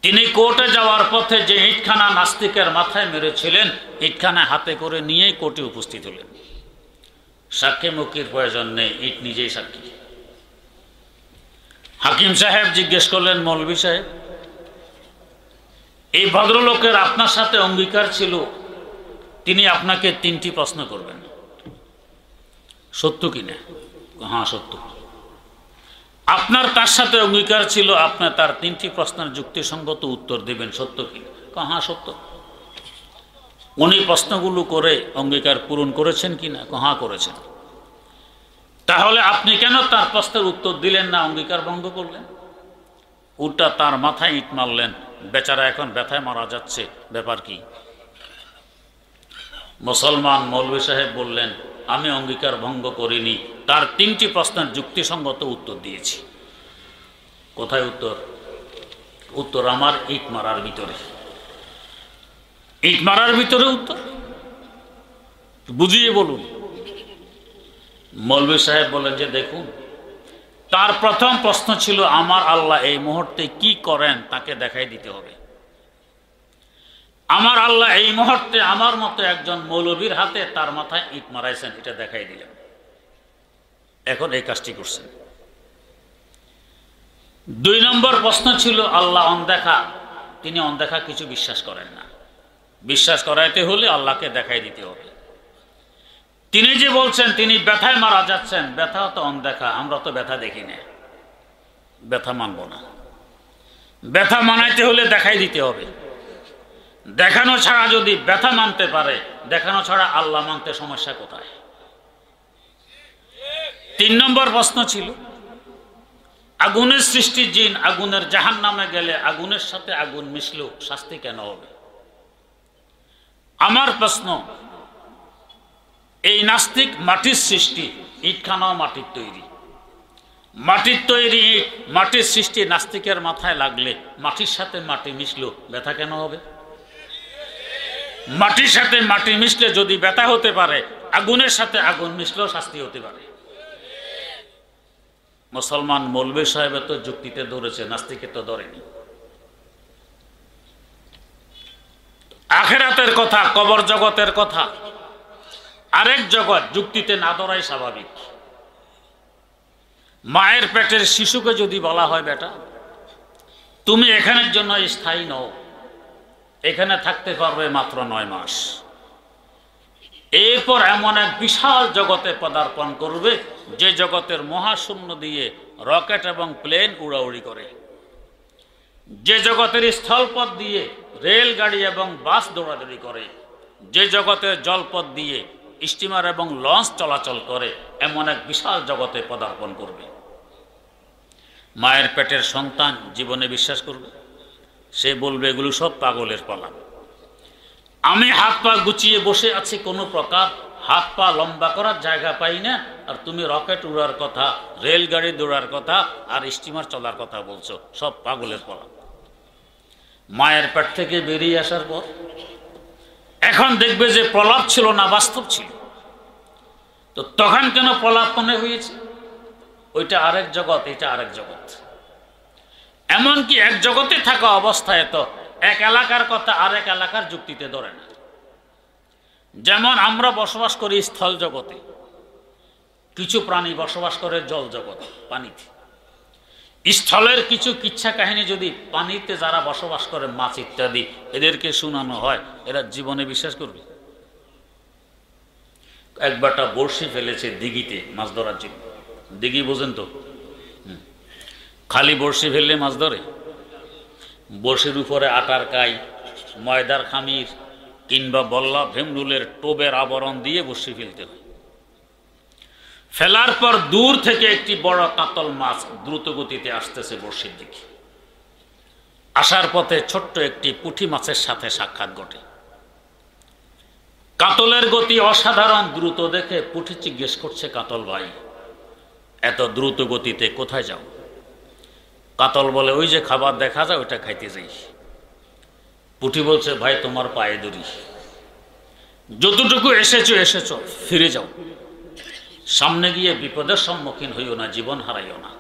তিনি কোর্টে যাওয়ার পথে যে ইটখানা নাস্তিকের মাথায় মেরেছিলেন, ইটখানা হাতে করে নিয়েই কোর্টে উপস্থিত হলেন। সাক্ষী মুখির প্রয়োজন নেই, ইট নিজেই সাক্ষী। হাকিম সাহেব জিজ্ঞেস করলেন, মৌলভী সাহেব, এই ভদ্রলোকের আপনার সাথে অঙ্গীকার ছিল, তিনি আপনাকে 3টি প্রশ্ন করবেন, সত্য কিনা? হ্যাঁ সত্য। আপনার তার সাথে অঙ্গীকার ছিল, আপনার তার 3টি প্রশ্নের যুক্তিসঙ্গত উত্তর দেবেন, সত্য কিনা? হ্যাঁ সত্য। উনি প্রশ্নগুলো করে অঙ্গীকার পূরণ করেছেন কিনা? হ্যাঁ করেছেন। তাহলে আপনি কেন তার প্রশ্নের উত্তর দিলেন না, অঙ্গীকার ভঙ্গ করলেন? উল্টা তার মাথায় ইট মারলেন, বেচারা এখন ব্যথায় মারা যাচ্ছে, ব্যাপার কি? মুসলমান মৌলভী সাহেব বললেন, আমি অঙ্গীকার ভঙ্গ করিনি, তার 3টি প্রশ্নের যুক্তিসঙ্গত উত্তর দিয়েছি। কোথায় উত্তর? উত্তর আমার ইট মারার ভিতরে। ইট মারার ভিতরে উত্তর, বুঝিয়ে বলুন। মৌলভী সাহেব বলেন যে, দেখুন, তার প্রথম প্রশ্ন ছিল, আমার আল্লাহ এই মুহূর্তে কি করেন তাকে দেখাই দিতে হবে। আমার আল্লাহ এই মুহূর্তে আমার মতো একজন মৌলভীর হাতে তার মাথায় ইট মারাইছেন, এটা দেখাই দিলেন। এখন এই কাজটি করছেন। 2 নম্বর প্রশ্ন ছিল, আল্লাহ অনদেখা, তিনি অনদেখা কিছু বিশ্বাস করেন না। বিশ্বাস করাইতে হলে আল্লাহকে দেখাই দিতে হবে। তিনি যে বলছেন তিনি ব্যথায় মারা যাচ্ছেন, ব্যথা তো অনদেখা, আমরা তো ব্যথা দেখি না, ব্যথা মানব না। ব্যথা মানাইতে হলে দেখাই দিতে হবে। দেখানো ছাড়া যদি ব্যথা মানতে পারে, দেখানো ছাড়া আল্লাহ মানতে সমস্যা কোথায়? 3 নম্বর প্রশ্ন ছিল আগুনের সৃষ্টি জিন আগুনের জাহান্নামে গেলে আগুনের সাথে আগুন মিশলেও শাস্তি কেন হবে? আমার প্রশ্ন, এই নাস্তিক মাটির সৃষ্টি, ইটখানাও মাটির তৈরি, মাটির তৈরি ইট, মাটির সৃষ্টি নাস্তিকের মাথায় লাগলে মাটির সাথে মাটি মিশলেও ব্যথা কেন হবে? মাটির সাথে মাটি মিশলে যদি ব্যথা হতে পারে, আগুনের সাথে আগুন মিশলেও শাস্তি হতে পারে। মুসলমান মৌলভী সাহেব তো যুক্তিতে ধরেছে, নাস্তিকে তো ধরেনি। আখিরাতের কথা, কবর জগতের কথা, আরেক জগৎ যুক্তিতে না ধরাই স্বাভাবিক। মায়ের পেটের শিশুকে যদি বলা হয় বেটা তুমি এখানের জন্য স্থায়ী নও, এখানে থাকতে পারবে মাত্র 9 মাস, এরপর এমন এক বিশাল জগতে পদার্পণ করবে যে জগতের মহাশূন্য দিয়ে রকেট এবং প্লেন উড়াউড়ি করে, যে জগতের স্থলপথ দিয়ে রেলগাড়ি এবং বাস দৌড়াদৌড়ি করে, যে জগতের জলপথ দিয়ে স্টিমার এবং লঞ্চ চলাচল করে, এমন এক বিশাল জগতে পদার্পণ করবে। মায়ের পেটের সন্তান জীবনে বিশ্বাস করবে? সে বলবে এগুলো সব পাগলের পালা। আমি হাত পা গুছিয়ে বসে আছি, কোনো প্রকার হাত পা লম্বা করার জায়গা পাই না, আর তুমি রকেট উড়ার কথা, রেলগাড়ি দৌড়ার কথা আর স্টিমার চলার কথা বলছো, সব পাগলের পালা। মায়ের পেট থেকে বেরিয়ে আসার পর এখন দেখবে যে প্রলাপ ছিল না, বাস্তব ছিল। তো তখন কেন প্রলাপ মনে হয়েছে? ওইটা আরেক জগৎ, এটা আরেক জগৎ। এমনকি এক জগতে থাকা অবস্থায় তো এক এলাকার কথা আরেক এলাকার যুক্তিতে ধরে না। যেমন আমরা বসবাস করি স্থল জগতে, কিছু প্রাণী বসবাস করে জল জগতে, পানিতে। স্থলের কিছু কিচ্ছা কাহিনী যদি পানিতে যারা বসবাস করে, মাছ ইত্যাদি, এদেরকে শোনানো হয়, এরা জীবনে বিশ্বাস করবে? একবারটা বড়শি ফেলেছে দিঘিতে মাছ ধরার জন্য। দিঘি বোঝেন তো? খালি বড়শি ফেললে মাছ ধরে? বড়শির উপরে আটার কাই, ময়দার খামির কিংবা বল্লা ভেমরুলের টোবের আবরণ দিয়ে বড়শি ফেলতে হয়। ফেলার পর দূর থেকে একটি বড় কাতল মাছ দ্রুত গতিতে আসতেছে বড়শির দিকে। আসার পথে ছোট্ট একটি পুঁটি মাছের সাথে সাক্ষাৎ ঘটে। কাতলের গতি অসাধারণ দ্রুত দেখে পুঁটি জিজ্ঞেস করছে, কাতল ভাই এত দ্রুত গতিতে কোথায় যাও? কাতল বলে, ওই যে খাবার দেখা যায় ওইটা খাইতে যাই। পুঁটি বলছে, ভাই তোমার পায়ে ধরি, যতটুকু এসেছো এসেছো, ফিরে যাও, সামনে গিয়ে বিপদের সম্মুখীন হইও না, জীবন হারাইও না।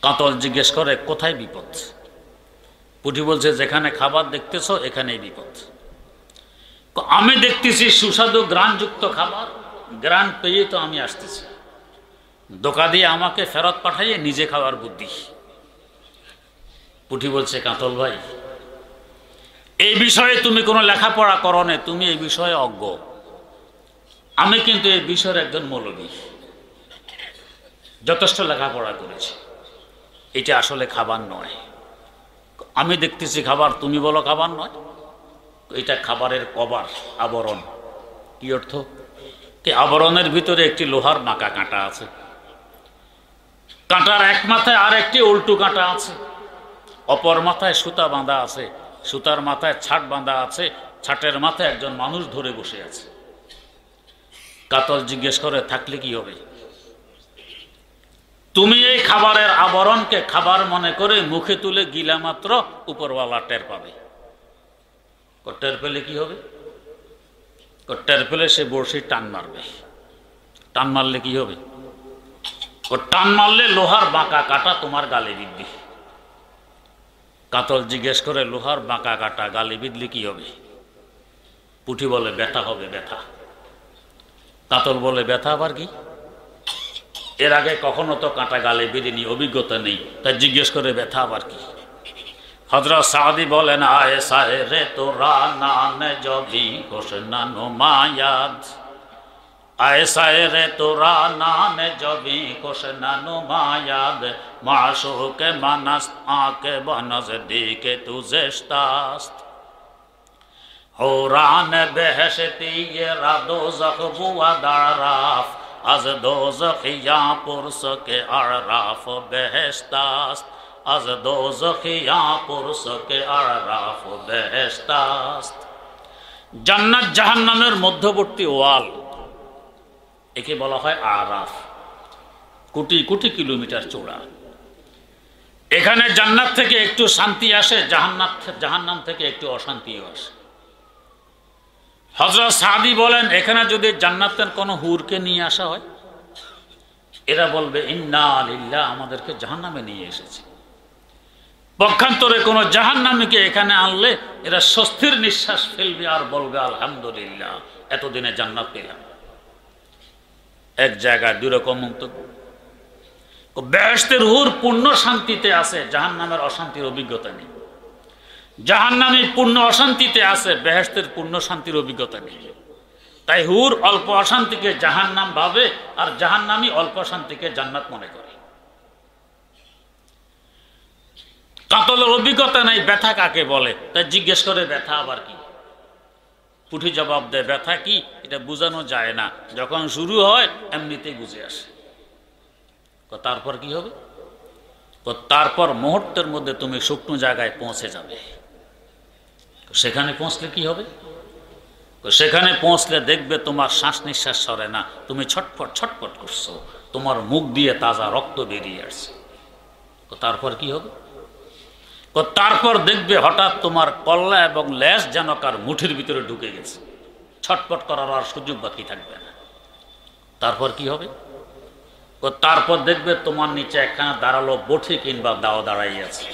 কাতল জিজ্ঞেস করে, কোথায় বিপদ? পুঁটি বলছে, যেখানে খাবার দেখতেছো এখানেই বিপদ। আমি দেখতেছি সুস্বাদু গ্রানযুক্ত খাবার, গ্রান পেয়ে তো আমি আসতেছি, ধোঁকা দিয়ে আমাকে ফেরত পাঠাইয়ে নিজে খাওয়ার বুদ্ধি। পুঁটি বলছে, কাতল ভাই এই বিষয়ে তুমি কোনো লেখাপড়া করো না, তুমি এই বিষয়ে অজ্ঞ। আমি কিন্তু এই বিষয়ের একজন মৌলবী, যথেষ্ট লেখাপড়া করেছি। এটা আসলে খাবার নয়। আমি দেখতেছি খাবার, তুমি বলো খাবার নয়। এটা খাবারের কভার, আবরণ। কি অর্থ? আবরণের ভিতরে একটি লোহার বাঁকা কাঁটা আছে, কাঁটার এক মাথায় আর একটি উল্টো কাঁটা আছে, অপর মাথায় সুতা বাঁধা আছে, সুতার মাথায় ছাট বাঁধা আছে, ছাটের মাথায় একজন মানুষ ধরে বসে আছে। কাতল জিজ্ঞেস করে, থাকলে কি হবে? তুমি এই খাবারের আবরণকে খাবার মনে করে মুখে তুলে গিলা মাত্র উপরওয়ালা টের পাবে। টের পেলে কি হবে? টের পেলে সে বড়শি টান মারবে। টান মারলে কি হবে? টান মারলে লোহার বাঁকা কাটা তোমার গালে বিঁধবে। কাতল জিজ্ঞেস করে, লোহার বাঁকা কাটা গালে বিঁধলে কি হবে? পুঁটি বলে, ব্যথা হবে, ব্যথা। কাতল বলে, ব্যথা আবার কি? এর আগে কখনো তো কাঁটা গালে বেঁধেনি, অভিজ্ঞতা নেই, তাই জিজ্ঞেস করে ব্যথা আবার কি? হযরত সাদি বলেন, আয়ে সাহেরে তোরা নানে জবি হোসনা নুমায়াদ, আয়ে সাহেরে তোরা নানে জবি হোসনা নুমায়াদ, মাশুকে মানাস আকে বনজ দিকে তুজেস্তাস্ত, হৌরান বেহেশতি ये दोज़ख बुआ दाराफ, az dozakhia purske araf beheshtast, az dozakhia purske araf beheshtast। জান্নাত জাহান্নামের মধ্যবর্তী ওয়াল, একে বলা হয় আরাফ, কোটি কোটি কিলোমিটার চওড়া। এখানে জান্নাত থেকে একটু শান্তি আসে, জাহান্নাম থেকে একটু অশান্তিও আসে। হযরত সাদি বলেন, এখানে যদি জান্নাতের কোনো হুরকে নিয়ে আসা হয়, এরা বলবে ইন্না লিল্লাহ, আমাদেরকে জাহান্নামে নিয়ে এসেছে। পক্ষান্তরে কোনো জাহান্নামীকে এখানে আনলে এরা স্বস্তির নিঃশ্বাস ফেলবে আর বলবে আলহামদুলিল্লাহ, এতদিনে জান্নাত পেলাম। এক জায়গায় দুই রকম মন্তব্য। বেহেশতের হুর পূর্ণ শান্তিতে আছে, জাহান্নামের অশান্তির অভিজ্ঞতা নেই। জাহান্নামী পূর্ণ অশান্তিতে আছে, বেহেশতের পূর্ণ শান্তির অভিজ্ঞতা নেই। তাই হুর অল্প অশান্তিকে জাহান্নাম ভাবে, আর জাহান্নামী অল্প শান্তিকে জান্নাত মনে করে। কাতলের অভিজ্ঞতা নেই, ব্যথা কাকে বলে, তাই জিজ্ঞেস করে ব্যথা আবার কি। পুঠি জবাব দেয়, ব্যথা কি এটা বোঝানো যায় না, যখন শুরু হয় এমনিতেই বুঝে আসে। তারপর কি হবে? তারপর মুহূর্তের মধ্যে তুমি শুকনো জায়গায় পৌঁছে যাবে। সেখানে পৌঁছলে কি হবে? সেখানে পৌঁছলে দেখবে তোমার শ্বাস নিঃশ্বাস সরে না, তুমি ছটফট ছটফট করছো, তোমার মুখ দিয়ে তাজা রক্ত বেরিয়ে আসছে। তারপর কি হবে? তারপর দেখবে হঠাৎ তোমার কল্লা এবং লেজ যেন কার মুঠির ভিতরে ঢুকে গেছে, ছটফট করার আর সুযোগ বাকি থাকবে না। তারপর কি হবে? তারপর দেখবে তোমার নিচে একখানা দাঁড়ালো বঠি কিংবা দাও দাঁড়াই আছে।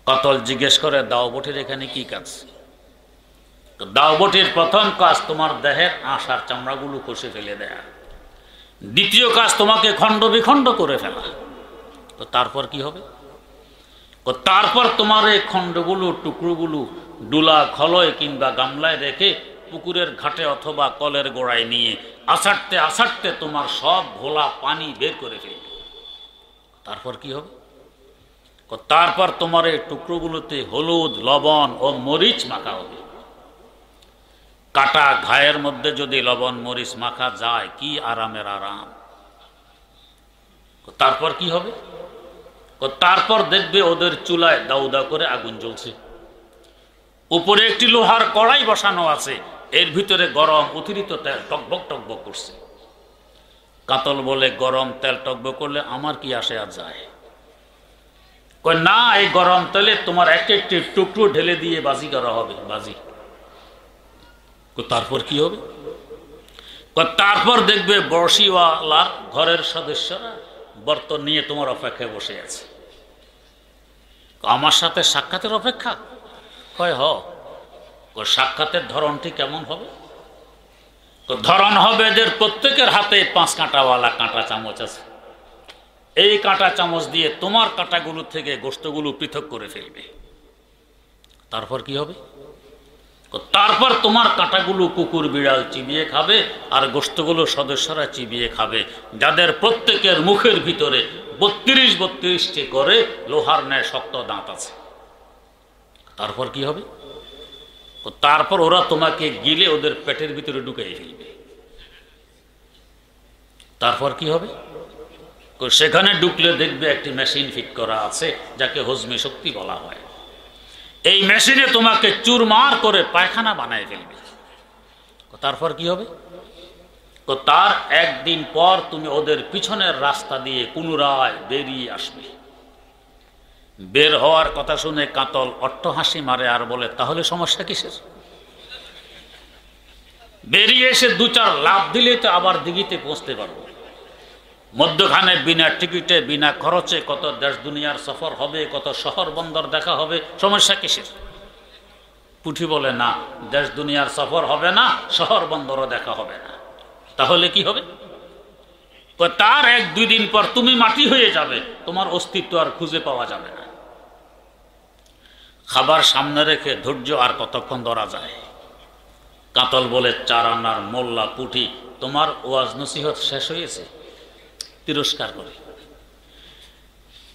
কাতল জিজ্ঞেস করে, দাও বঠির এখানে কি কাজ? দাও বঠির প্রথম কাজ তোমার দেহের আঁশ আর চামড়াগুলো কষে ফেলে দেয়া, দ্বিতীয় কাজ তোমাকে খণ্ড বিখণ্ড করে ফেলা। তো তারপর কি হবে? তারপর তোমার এই খণ্ডগুলো টুকরোগুলো ডুলা খলয় কিংবা গামলায় রেখে পুকুরের ঘাটে অথবা কলের গোড়ায় নিয়ে আছাড়তে আছাড়তে তোমার সব ঘোলা পানি বের করে ফেলবে। তারপর কি হবে? তারপর তোমার এই টুকরোগুলোতে হলুদ, লবণ ও মরিচ মাখা হবে। কাটা ঘায়ের মধ্যে যদি লবণ মরিচ মাখা যায়, কি আরামের আরাম। তারপর কি হবে? তারপর দেখবে ওদের চুলায় দাউ দাউ করে আগুন জ্বলছে, উপরে একটি লোহার কড়াই বসানো আছে, এর ভিতরে গরম অতিরিক্ত তেল টকবক টকবক করছে। কাতল বলে, গরম তেল টকবক করলে আমার কি আসে আর যায়? কই না, এই গরম তেলে তোমার এক একটি টুকরো ঢেলে দিয়ে বাজি করা হবে, বাজি। তারপর কি হবে? তারপর দেখবে বড়শিওয়ালার ঘরের সদস্যরা বর্তন নিয়ে তোমার অপেক্ষায় বসে আছে। আমার সাথে সাক্ষাতের অপেক্ষা? কয় হ। সাক্ষাতের ধরনটি কেমন হবে? ধরন হবে এদের প্রত্যেকের হাতে 5 কাঁটাওয়ালা কাঁটা চামচ আছে, এই কাঁটা চামচ দিয়ে তোমার কাঁটাগুলো থেকে গোশতগুলো পৃথক করে ফেলবে। তারপর কি হবে? তারপর তোমার কাঁটাগুলো কুকুর বিড়াল চিবিয়ে খাবে, আর গোশতগুলো সদস্যরা চিবিয়ে খাবে, যাদের প্রত্যেকের মুখের ভিতরে 32-32টি করে লোহার ন্যায় শক্ত দাঁত আছে। তারপর কি হবে? তারপর ওরা তোমাকে গিলে ওদের পেটের ভিতরে ঢুকিয়ে ফেলবে। তারপর কি হবে? সেখানে ঢুকলে দেখবে একটি মেশিন ফিট করা আছে, যাকে হজমি শক্তি বলা হয়। এই মেশিনে তোমাকে চুরমার করে পায়খানা বানায় ফেলবে। তারপর কি হবে? তার একদিন পর তুমি ওদের পিছনের রাস্তা দিয়ে পুনরায় বেরিয়ে আসবে। বের হওয়ার কথা শুনে কাতল অট্টহাসি মারে আর বলে, তাহলে সমস্যা কিসের? বেরিয়ে এসে 2-4 লাফ দিলে তো আবার দিঘিতে পৌঁছতে পারবো। মধ্যখানে বিনা টিকিটে বিনা খরচে কত দেশ দুনিয়ার সফর হবে, কত শহর বন্দর দেখা হবে, সমস্যা কিসের? পুঠি বলে, না, দেশ দুনিয়ার সফর হবে না, শহর বন্দরও দেখা হবে না। তাহলে কি হবে? তার 1-2 দিন পর তুমি মাটি হয়ে যাবে, তোমার অস্তিত্ব আর খুঁজে পাওয়া যাবে না। খাবার সামনে রেখে ধৈর্য আর কতক্ষণ ধরা যায়? কাতল বলে, 4 আনার মোল্লা পুঁটি, তোমার ওয়াজ নসিহত শেষ হয়েছে? তিরস্কার করে।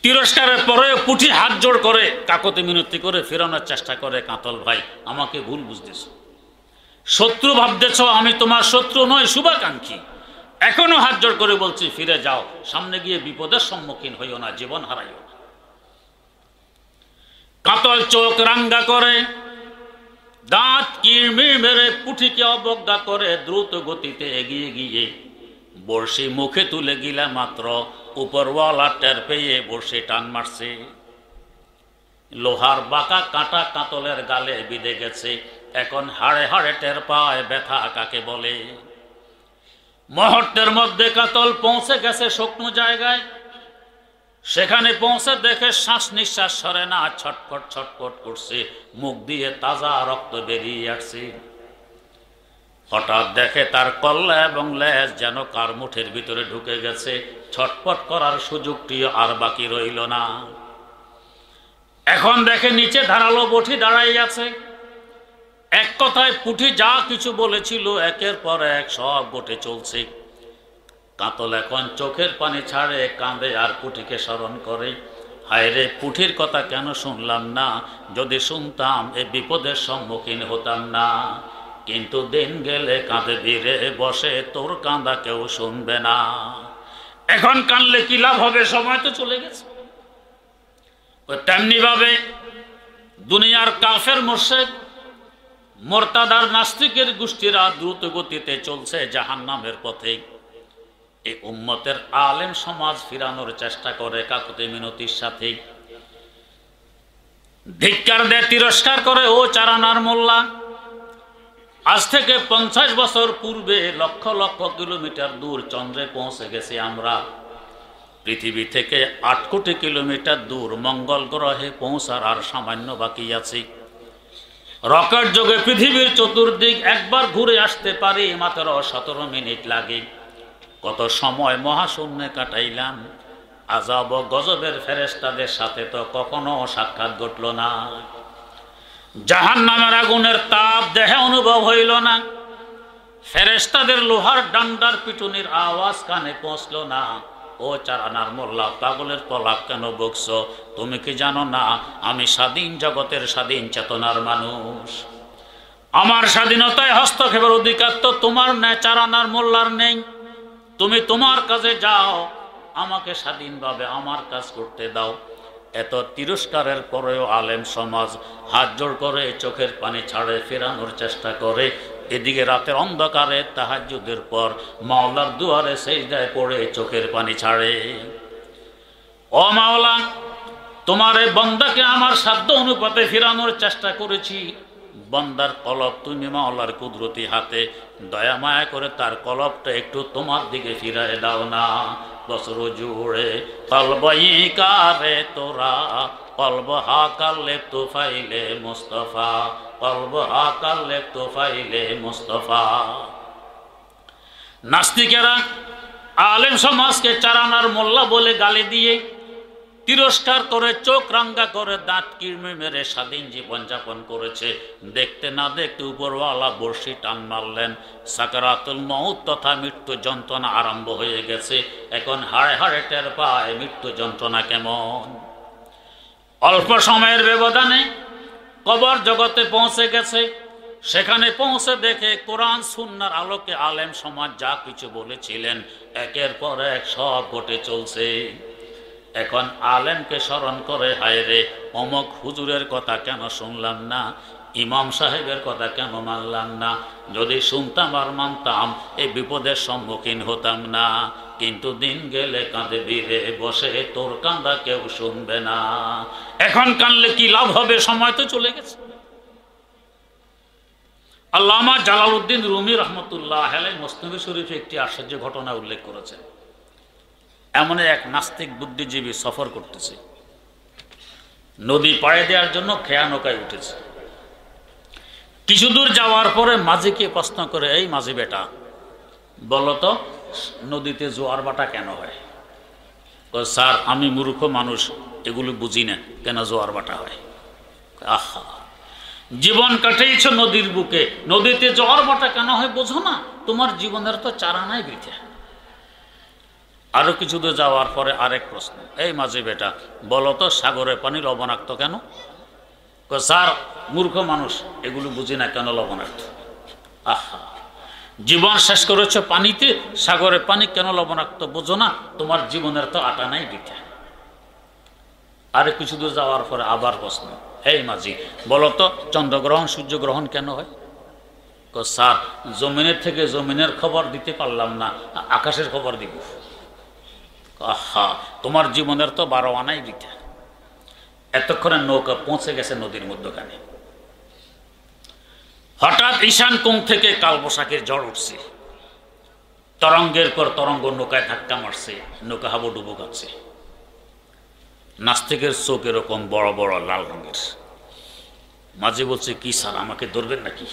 তিরস্কারের পরে পুঁটি হাত জোড় করে কাকতি মিনতি করে ফেরানোর চেষ্টা করে, কাতল ভাই আমাকে ভুল বুঝতেছ, শত্রু ভাবতেছ, আমি তোমার শত্রু নয়, শুভাকাঙ্ক্ষী। এখনো হাত জোড় করে বলছি, ফিরে যাও, সামনে গিয়ে বিপদের সম্মুখীন হইও না, জীবন হারাইও না। কাতল চোখ রাঙ্গা করে, দাঁত কিরমির মেরে পুঁটিকে অবজ্ঞা করে দ্রুত গতিতে এগিয়ে গিয়ে বড়শি মুখে তুলে গিলা মাত্র উপরওয়ালা টের পেয়ে বড়শি টান মারছে। লোহার বাঁকা কাঁটা কাতলের গালে বিঁধে গেছে, এখন হাড়ে হাড়ে টের পায় ব্যথা কাকে বলে। মুহূর্তের মধ্যে কাতল পৌঁছে গেছে শুকনো জায়গায়। সেখানে পৌঁছে দেখে শ্বাস নিঃশ্বাস সরে না, ছটফট ছটফট করছে, মুখ দিয়ে তাজা রক্ত বেরিয়ে আসছে। হঠাৎ দেখে তার কল্লা এবং লেজ যেন কার মুঠের ভিতরে ঢুকে গেছে। ছটফট করার সুযোগটি আর বাকি রইল না। এখন দেখে নিচে ধারালো বটি দাঁড়াই আছে। এক কথায় পুঁটি যা কিছু বলেছিল একের পর এক সব ঘটে চলছে। কাতল এখন চোখের পানি ছাড়ে, কাঁদে আর পুঁটিকে স্মরণ করে, হায় রে পুঁটির কথা কেন শুনলাম না, যদি শুনতাম এ বিপদের সম্মুখীন হতাম না। কিন্তু দিন গেলে কাঁধে ধীরে বসে, তোর কাঁদা কেউ শুনবে না। এখন কানলে কি লাভ হবে, সময় তো চলে গেছে। তেমনি ভাবে দুনিয়ার কাফের মুশরিক মুরতাদার নাস্তিকের গোষ্ঠীরা দ্রুত গতিতে চলছে জাহান্নামের পথে। এই উম্মতের আলেম সমাজ ফিরানোর চেষ্টা করে কাকুতি মিনতির সাথে। ধিক্কার দেয়, তিরস্কার করে, ও 4 আনার মোল্লা, আজ থেকে 50 বছর পূর্বে লক্ষ লক্ষ কিলোমিটার দূর চন্দ্রে পৌঁছে গেছি আমরা। পৃথিবী থেকে 8 কোটি কিলোমিটার দূর মঙ্গল গ্রহে পৌঁছার আর সামান্য বাকি আছে। রকেট যোগে পৃথিবীর চতুর্দিক একবার ঘুরে আসতে পারি মাত্র 17 মিনিট লাগে। কত সময় মহাশূন্যে কাটাইলাম, আযাব ও গজবের ফেরেশতাদের সাথে তো কখনো সাক্ষাৎ ঘটল না। জাহান্নামের আগুনের তাপ দেহে অনুভব হইল না। ফেরেশতাদের লোহার ডান্ডার পিটুনির আওয়াজ কানে পৌঁছল না। ও 4 আনার মোল্লা, পাগলের প্রলাপ কেন বকছো? তুমি কি জানো না আমি স্বাধীন জগতের স্বাধীন চেতনার মানুষ? আমার স্বাধীনতায় হস্তক্ষেপের অধিকার তো তোমার নেই, 4 আনার মোল্লার নেই। তুমি তোমার কাজে যাও, আমাকে স্বাধীনভাবে আমার কাজ করতে দাও। এত তিরস্কারের পরেও আলেম সমাজ হাত জোড় করে চোখের পানি ছাড়ে, ফেরানোর চেষ্টা করে। এদিকে রাতের অন্ধকারে তাহাজ্জুদের পর মাওলার দুয়ারে সেজদায় পড়ে চোখের পানি ছাড়ে। ও মাওলা, তোমার এই বান্দাকে আমার সাধ্য অনুপাতে ফেরানোর চেষ্টা করেছি। বান্দার কলব তুমি মাওলার কুদরতি হাতে, দয়া মায়া করে তার কলবটা একটু তোমার দিকে ফিরায় দাও না। বছর জুড়ে কলবই কারে তোরা, কলব হাকালে তোফাইলে মুস্তাফা, কলব হাকালে তোফাইলে মুস্তাফা। নাস্তিকেরা আলেম সমাজকে 4 আনার মোল্লা বলে গালি দিয়ে, তিরস্কার করে, চোখ রাঙ্গা করে, দাঁত কিরমি মেরে স্বাধীন জীবন যাপন করেছে। দেখতে না দেখতে উপরওয়ালা বর্ষি টান মারলেন। সাকারাতুল মউত তথা মৃত্যু যন্ত্রণা আরম্ভ হয়ে গেছে। এখন হাড়ে হাড়ে টের পায় মৃত্যু যন্ত্রণা কেমন। অল্প সময়ের ব্যবধানে কবর জগতে পৌঁছে গেছে। সেখানে পৌঁছে দেখে কোরআন সুন্নাহর আলোকে আলেম সমাজ যা কিছু বলেছিলেন একের পর এক সব ঘটে চলছে। এখন আলেমকে স্মরণ করে, হায় রে অমক হুজুরের কথা কেন শুনলাম না, ইমাম সাহেবের কথা কেন মানলাম না। যদি শুনতাম আর মানতাম এই বিপদের সম্মুখীন হতাম না। কিন্তু দিন গেলে কাঁধে ধীরে বসে, তোর কাঁদা কেউ শুনবে না। এখন কানলে কি লাভ হবে, সময় তো চলে গেছে। আল্লামা জালালউদ্দিন রুমি রহমতুল্লাহ আলাইহি মুসনাদে শরীফে একটি আশ্চর্য ঘটনা উল্লেখ করেছেন। এমন এক নাস্তিক বুদ্ধিজীবী সফর করতেছে, নদী পাড়ে দেওয়ার জন্য খেয়া নৌকায় উঠেছে। কিছু দূর যাওয়ার পরে মাঝিকে প্রশ্ন করে, এই মাঝি বেটা, বলতো নদীতে জোয়ার ভাটা কেন হয়? স্যার আমি মূর্খ মানুষ, এগুলো বুঝি না কেন জোয়ার ভাটা হয়। আহা, জীবন কাটাইছ নদীর বুকে, নদীতে জ্বর বাটা কেন হয় বোঝো না? তোমার জীবনের তো চারা নাই বৃথা। আরো কিছু দূর যাওয়ার পরে আরেক প্রশ্ন, এই মাঝি বেটা বলো তো সাগরের পানি লবণাক্ত কেন? স্যার মূর্খ মানুষ, এগুলো বুঝি না কেন লবণাক্ত। আহা, জীবন শেষ করেছ পানিতে, সাগরের পানি কেন লবণাক্ত বোঝো না? তোমার জীবনের তো আটা নাই বৃথা। আরে কিছু দূর যাওয়ার পরে আবার প্রশ্ন, এই মাঝি বলো তো চন্দ্রগ্রহণ সূর্যগ্রহণ কেন হয়? স্যার জমিনের থেকে জমিনের খবর দিতে পারলাম না, আকাশের খবর দিব। আহা, তোমার জীবনের তো 12 আনাই বৃথা। এতক্ষণে নৌকা পৌঁছে গেছে নদীর মধ্যখানে। হঠাৎ ঈশান কোণ থেকে কালবৈশাখীর ঝড় উঠছে, তরঙ্গের পর তরঙ্গ নৌকায় ধাক্কা মারছে, নৌকা হাবুডুবু খাচ্ছে। নাস্তিকের চোখ এরকম বড় বড় লাল রঙের। মাঝে বলছে, কি স্যার আমাকে ধরবেন নাকি?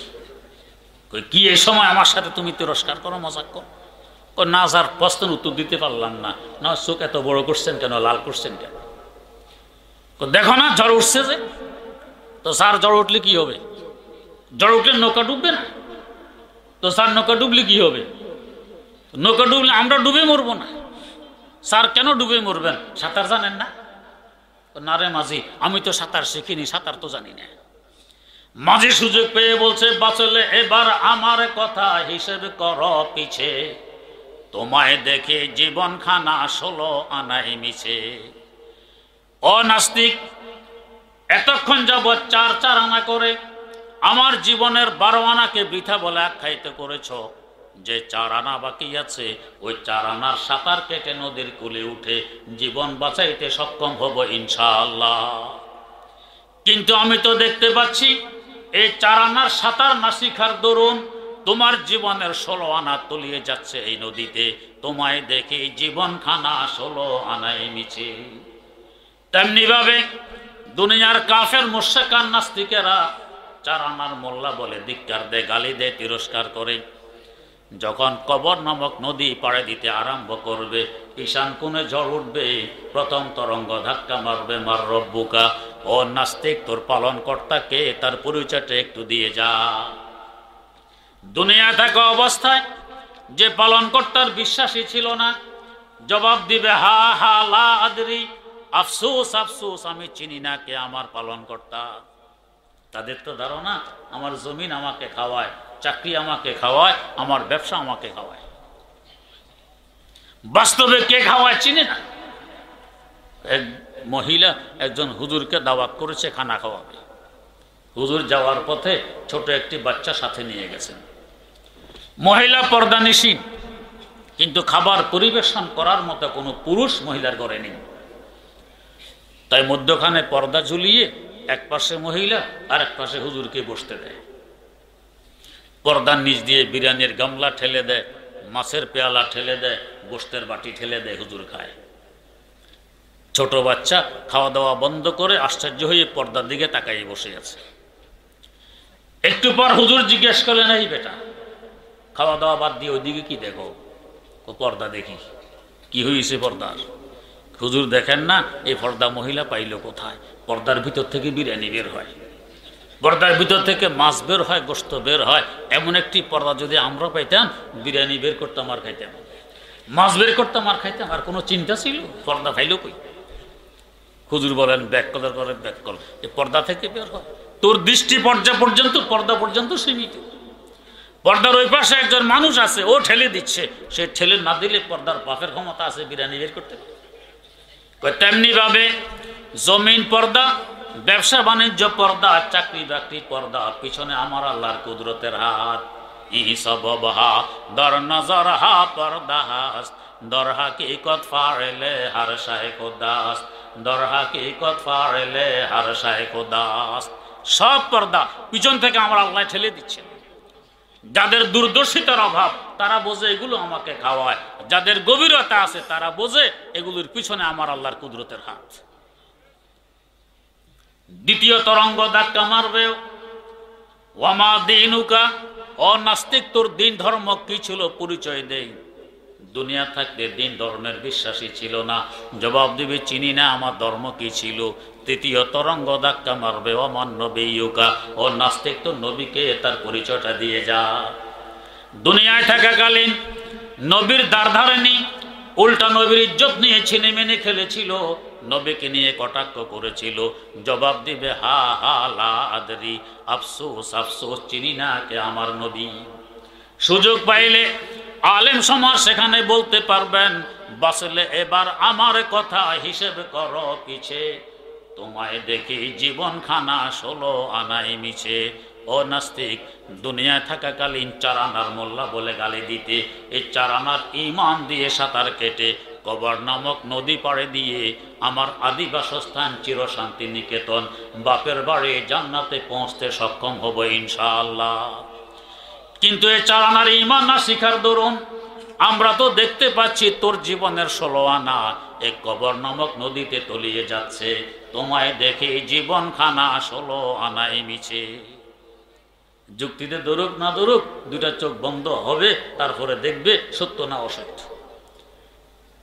কি এই সময় আমার সাথে তুমি তিরস্কার করো, মজাক করো? না স্যার, প্রশ্নের উত্তর দিতে পারলাম না। না চোখ এত বড় করছেন কেন, লাল করছেন কেন? দেখো না ঝড় উঠছে যে। তো স্যার ঝড় উঠলে কি হবে? ঝড় উঠলে নৌকা ডুববে না? তো স্যার নৌকা ডুবলে কি হবে? নৌকা ডুবলে আমরা ডুবে মরবো না। স্যার কেন ডুবে মরবেন? সাঁতার জানেন না? না রে মাঝি, আমি তো সাঁতার শিখিনি, সাঁতার তো জানি না। মাঝি সুযোগ পেয়ে বলছে, বাঁচলে এবার আমার কথা হিসেব কর পিছে, তোমায় দেখে জীবন খানা 16 আনাই মিছে। ও নাস্তিক, এতক্ষণ যাবৎ 4 আনা করে আমার জীবনের 12 আনাকে বৃথা বলে আখ্যায়িত করেছ। যে 4 আনা বাকি আছে, ওই 4 আনার সাঁতার কেটে নদীর কূলে উঠে জীবন বাঁচাইতে সক্ষম হব ইনশাআল্লাহ। কিন্তু আমি তো দেখতে পাচ্ছি এই 4 আনার সাঁতার না শিখার দরুন তোমার জীবনের 16 আনা তলিয়ে যাচ্ছে এই নদীতে। তোমায় দেখে জীবন খানা 16 আনাই মিছে। তেমনি ভাবে দুনিয়ার কাফের মুশরিকান নাস্তিকেরা 4 আনার মোল্লা বলে ধিক্কার দেয়, গালি দেয়, তিরস্কার করে। যখন কবর নামক নদী পাড়ে দিতে আরম্ভ করবে, ঈশান কোণে ঝড় উঠবে, প্রথম তরঙ্গ ধাক্কা মারবে, মার রব্বুকা। ও নাস্তিক, তোর পালন কর্তাকে, তার পরিচয়টা একটু দিয়ে যা। দুনিয়া থাকা অবস্থায় যে পালন কর্তার বিশ্বাসী ছিল না, জবাব দিবে হা হা লা আদরি, আফসোস আফসোস, আমি চিনি না কে আমার পালন কর্তা। তাদের তো ধারণা আমার জমিন আমাকে খাওয়ায়, চাকরি আমাকে খাওয়ায়, আমার ব্যবসা আমাকে খাওয়ায়। বাস্তবে কে খাওয়ায় চিনে না। এক মহিলা একজন হুজুরকে দাওয়াত করেছে, খানা খাওয়াবে। হুজুর যাওয়ার পথে ছোট একটি বাচ্চা সাথে নিয়ে গেছেন। মহিলা পর্দানিশীন, কিন্তু খাবার পরিবেশন করার মতো কোনো পুরুষ মহিলার ঘরে নেই। তাই মধ্যখানে পর্দা ঝুলিয়ে এক পাশে মহিলা আর এক পাশে হুজুরকে বসতে দেয়। পর্দার নিচ দিয়ে বিরিয়ানির গামলা ঠেলে দেয়, মাছের পেয়ালা ঠেলে দেয়, গোশতের বাটি ঠেলে দেয়, হুজুর খায়। ছোট বাচ্চা খাওয়া দাওয়া বন্ধ করে আশ্চর্য হয়ে পর্দার দিকে তাকাই বসে আছে। একটু পর হুজুর জিজ্ঞেস করলেন, এই বেটা খাওয়া দাওয়া বাদ দিয়ে ওইদিকে কি দেখো? পর্দা দেখি। কি হয়েছে পর্দার? হুজুর দেখেন না এই পর্দা মহিলা পাইল কোথায়? পর্দার ভিতর থেকে বিরিয়ানি বের হয়, পর্দার ভিতর থেকে মাছ বের হয়, গোশত বের হয়। এমন একটি পর্দা যদি আমরা পাইতাম, বিরিয়ানি বের করতাম আর খাইতাম, মাছ বের করতাম আর খাইতাম। আর কোনো চিন্তা ছিল? পর্দা পাইল কই? হুজুর বলেন, ব্যাক কলার করে ব্যাক কল, এই পর্দা থেকে বের হয়। তোর দৃষ্টি পর্যন্ত, পর্দা পর্যন্ত সীমিত। পর্দার ওই পাশে একজন মানুষ আছে, ও ঠেলে দিচ্ছে। সে ঠেলে না দিলে পর্দার বাপের ক্ষমতা আছে বিরিয়ানি বের করতে। তেমনি ভাবে জমিন পর্দা, ব্যবসা বাণিজ্য পর্দা, চাকরি বাকরি পর্দা, পিছনে আমার আল্লাহর কুদরতের হাত। ইসব বহা দর নজর হা পর্দাস, দর হাকিকত ফারেলে হার শাইখ দাস, দর হাকিকত ফারেলে হার শাইখ দাস। সব পর্দা পিছন থেকে আমার আল্লাহ ঠেলে দিচ্ছে। যাদের দূরদর্শিতার অভাব তারা বোঝে এগুলো আমাকে খাওয়ায়, যাদের গভীরতা আছে তারা বোঝে এগুলোর পিছনে আমার আল্লাহর কুদরতের হাত। দ্বিতীয় তরঙ্গ ধাক্কা মারবে। ওয়ামা দিনুকা, ও নাস্তিক তোর দিন ধর্ম কি ছিল পরিচয় দেই। দুনিয়া থাকতে দিন ধর্মের বিশ্বাসী ছিল না। জবাব দিবে চিনি না, আমার ধর্ম কি ছিল। তৃতীয় তরঙ্গ ধাক্কা মারবে, অমান্য বেইয়ুকা, ও নাস্তিক, তো নবীকে তার পরিচয়টা দিয়ে যা। দুনিয়ায় থাকাকালীন নবীর দ্বার ধারেনি, উল্টা নবীর ইজ্জত নিয়ে ছিনে মেনে খেলেছিল, নবীকে নিয়ে কটাক্ষ করেছিল। জবাব দিবে হা হা লা আদরি, আফসোস আফসোস, চিনি না কে আমার নবী। সুযোগ পাইলে আলেম সমাজ সেখানে বলতে পারবেন, বাসলে এবার আমার কথা হিসেব করো পিছে, তোমায় দেখি জীবন খানা 16 আনাই মিছে। ও নাস্তিক, দুনিয়ায় থাকাকালীন 4 আনার মোল্লা বলে গালি দিতে, এই 4 আনার ইমান দিয়ে সাঁতার কেটে কবর নামক নদী পাড়ে দিয়ে আমার আদি বাসস্থান চিরশান্তি নিকেতন বাপের বাড়ি জান্নাতে পৌঁছতে সক্ষম হব ইনশাআল্লাহ। কিন্তু এই 4 আনার ইমান না শিখার দরুন আমরা তো দেখতে পাচ্ছি তোর জীবনের 16 আনা এক কবর নামক নদীতে তলিয়ে যাচ্ছে, তোমায় দেখে জীবন খানা 16 আনাই মিছে। যুক্তিতে দরুক না দরুক, দুটা চোখ বন্ধ হবে, তারপরে দেখবে সত্য না অসত্য।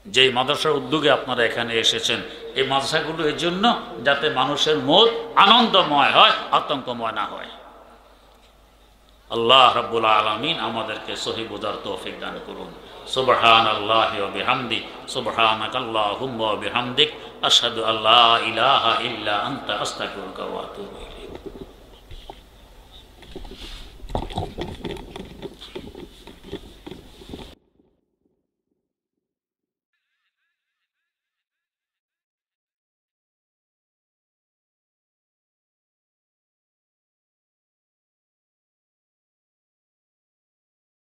যেই মাদ্রাসার উদ্যোগে আপনারা এখানে এসেছেন, এই মাদ্রাসাগুলো এই জন্য যাতে মানুষের মন আনন্দময় হয়, আতঙ্কময় না হয়। আল্লাহ রাব্বুল আলামিন আমাদেরকে সহি বুঝার তৌফিক দান করুন। সুবহানাল্লাহি ওয়া বিহামদি, সুবহানাকাল্লাহুম্মা ওয়া বিহামদিক, আশহাদু আল্লা ইলাহা ইল্লা আনতা, আস্তাগফিরুকা ওয়া আতুবু ইলাইক।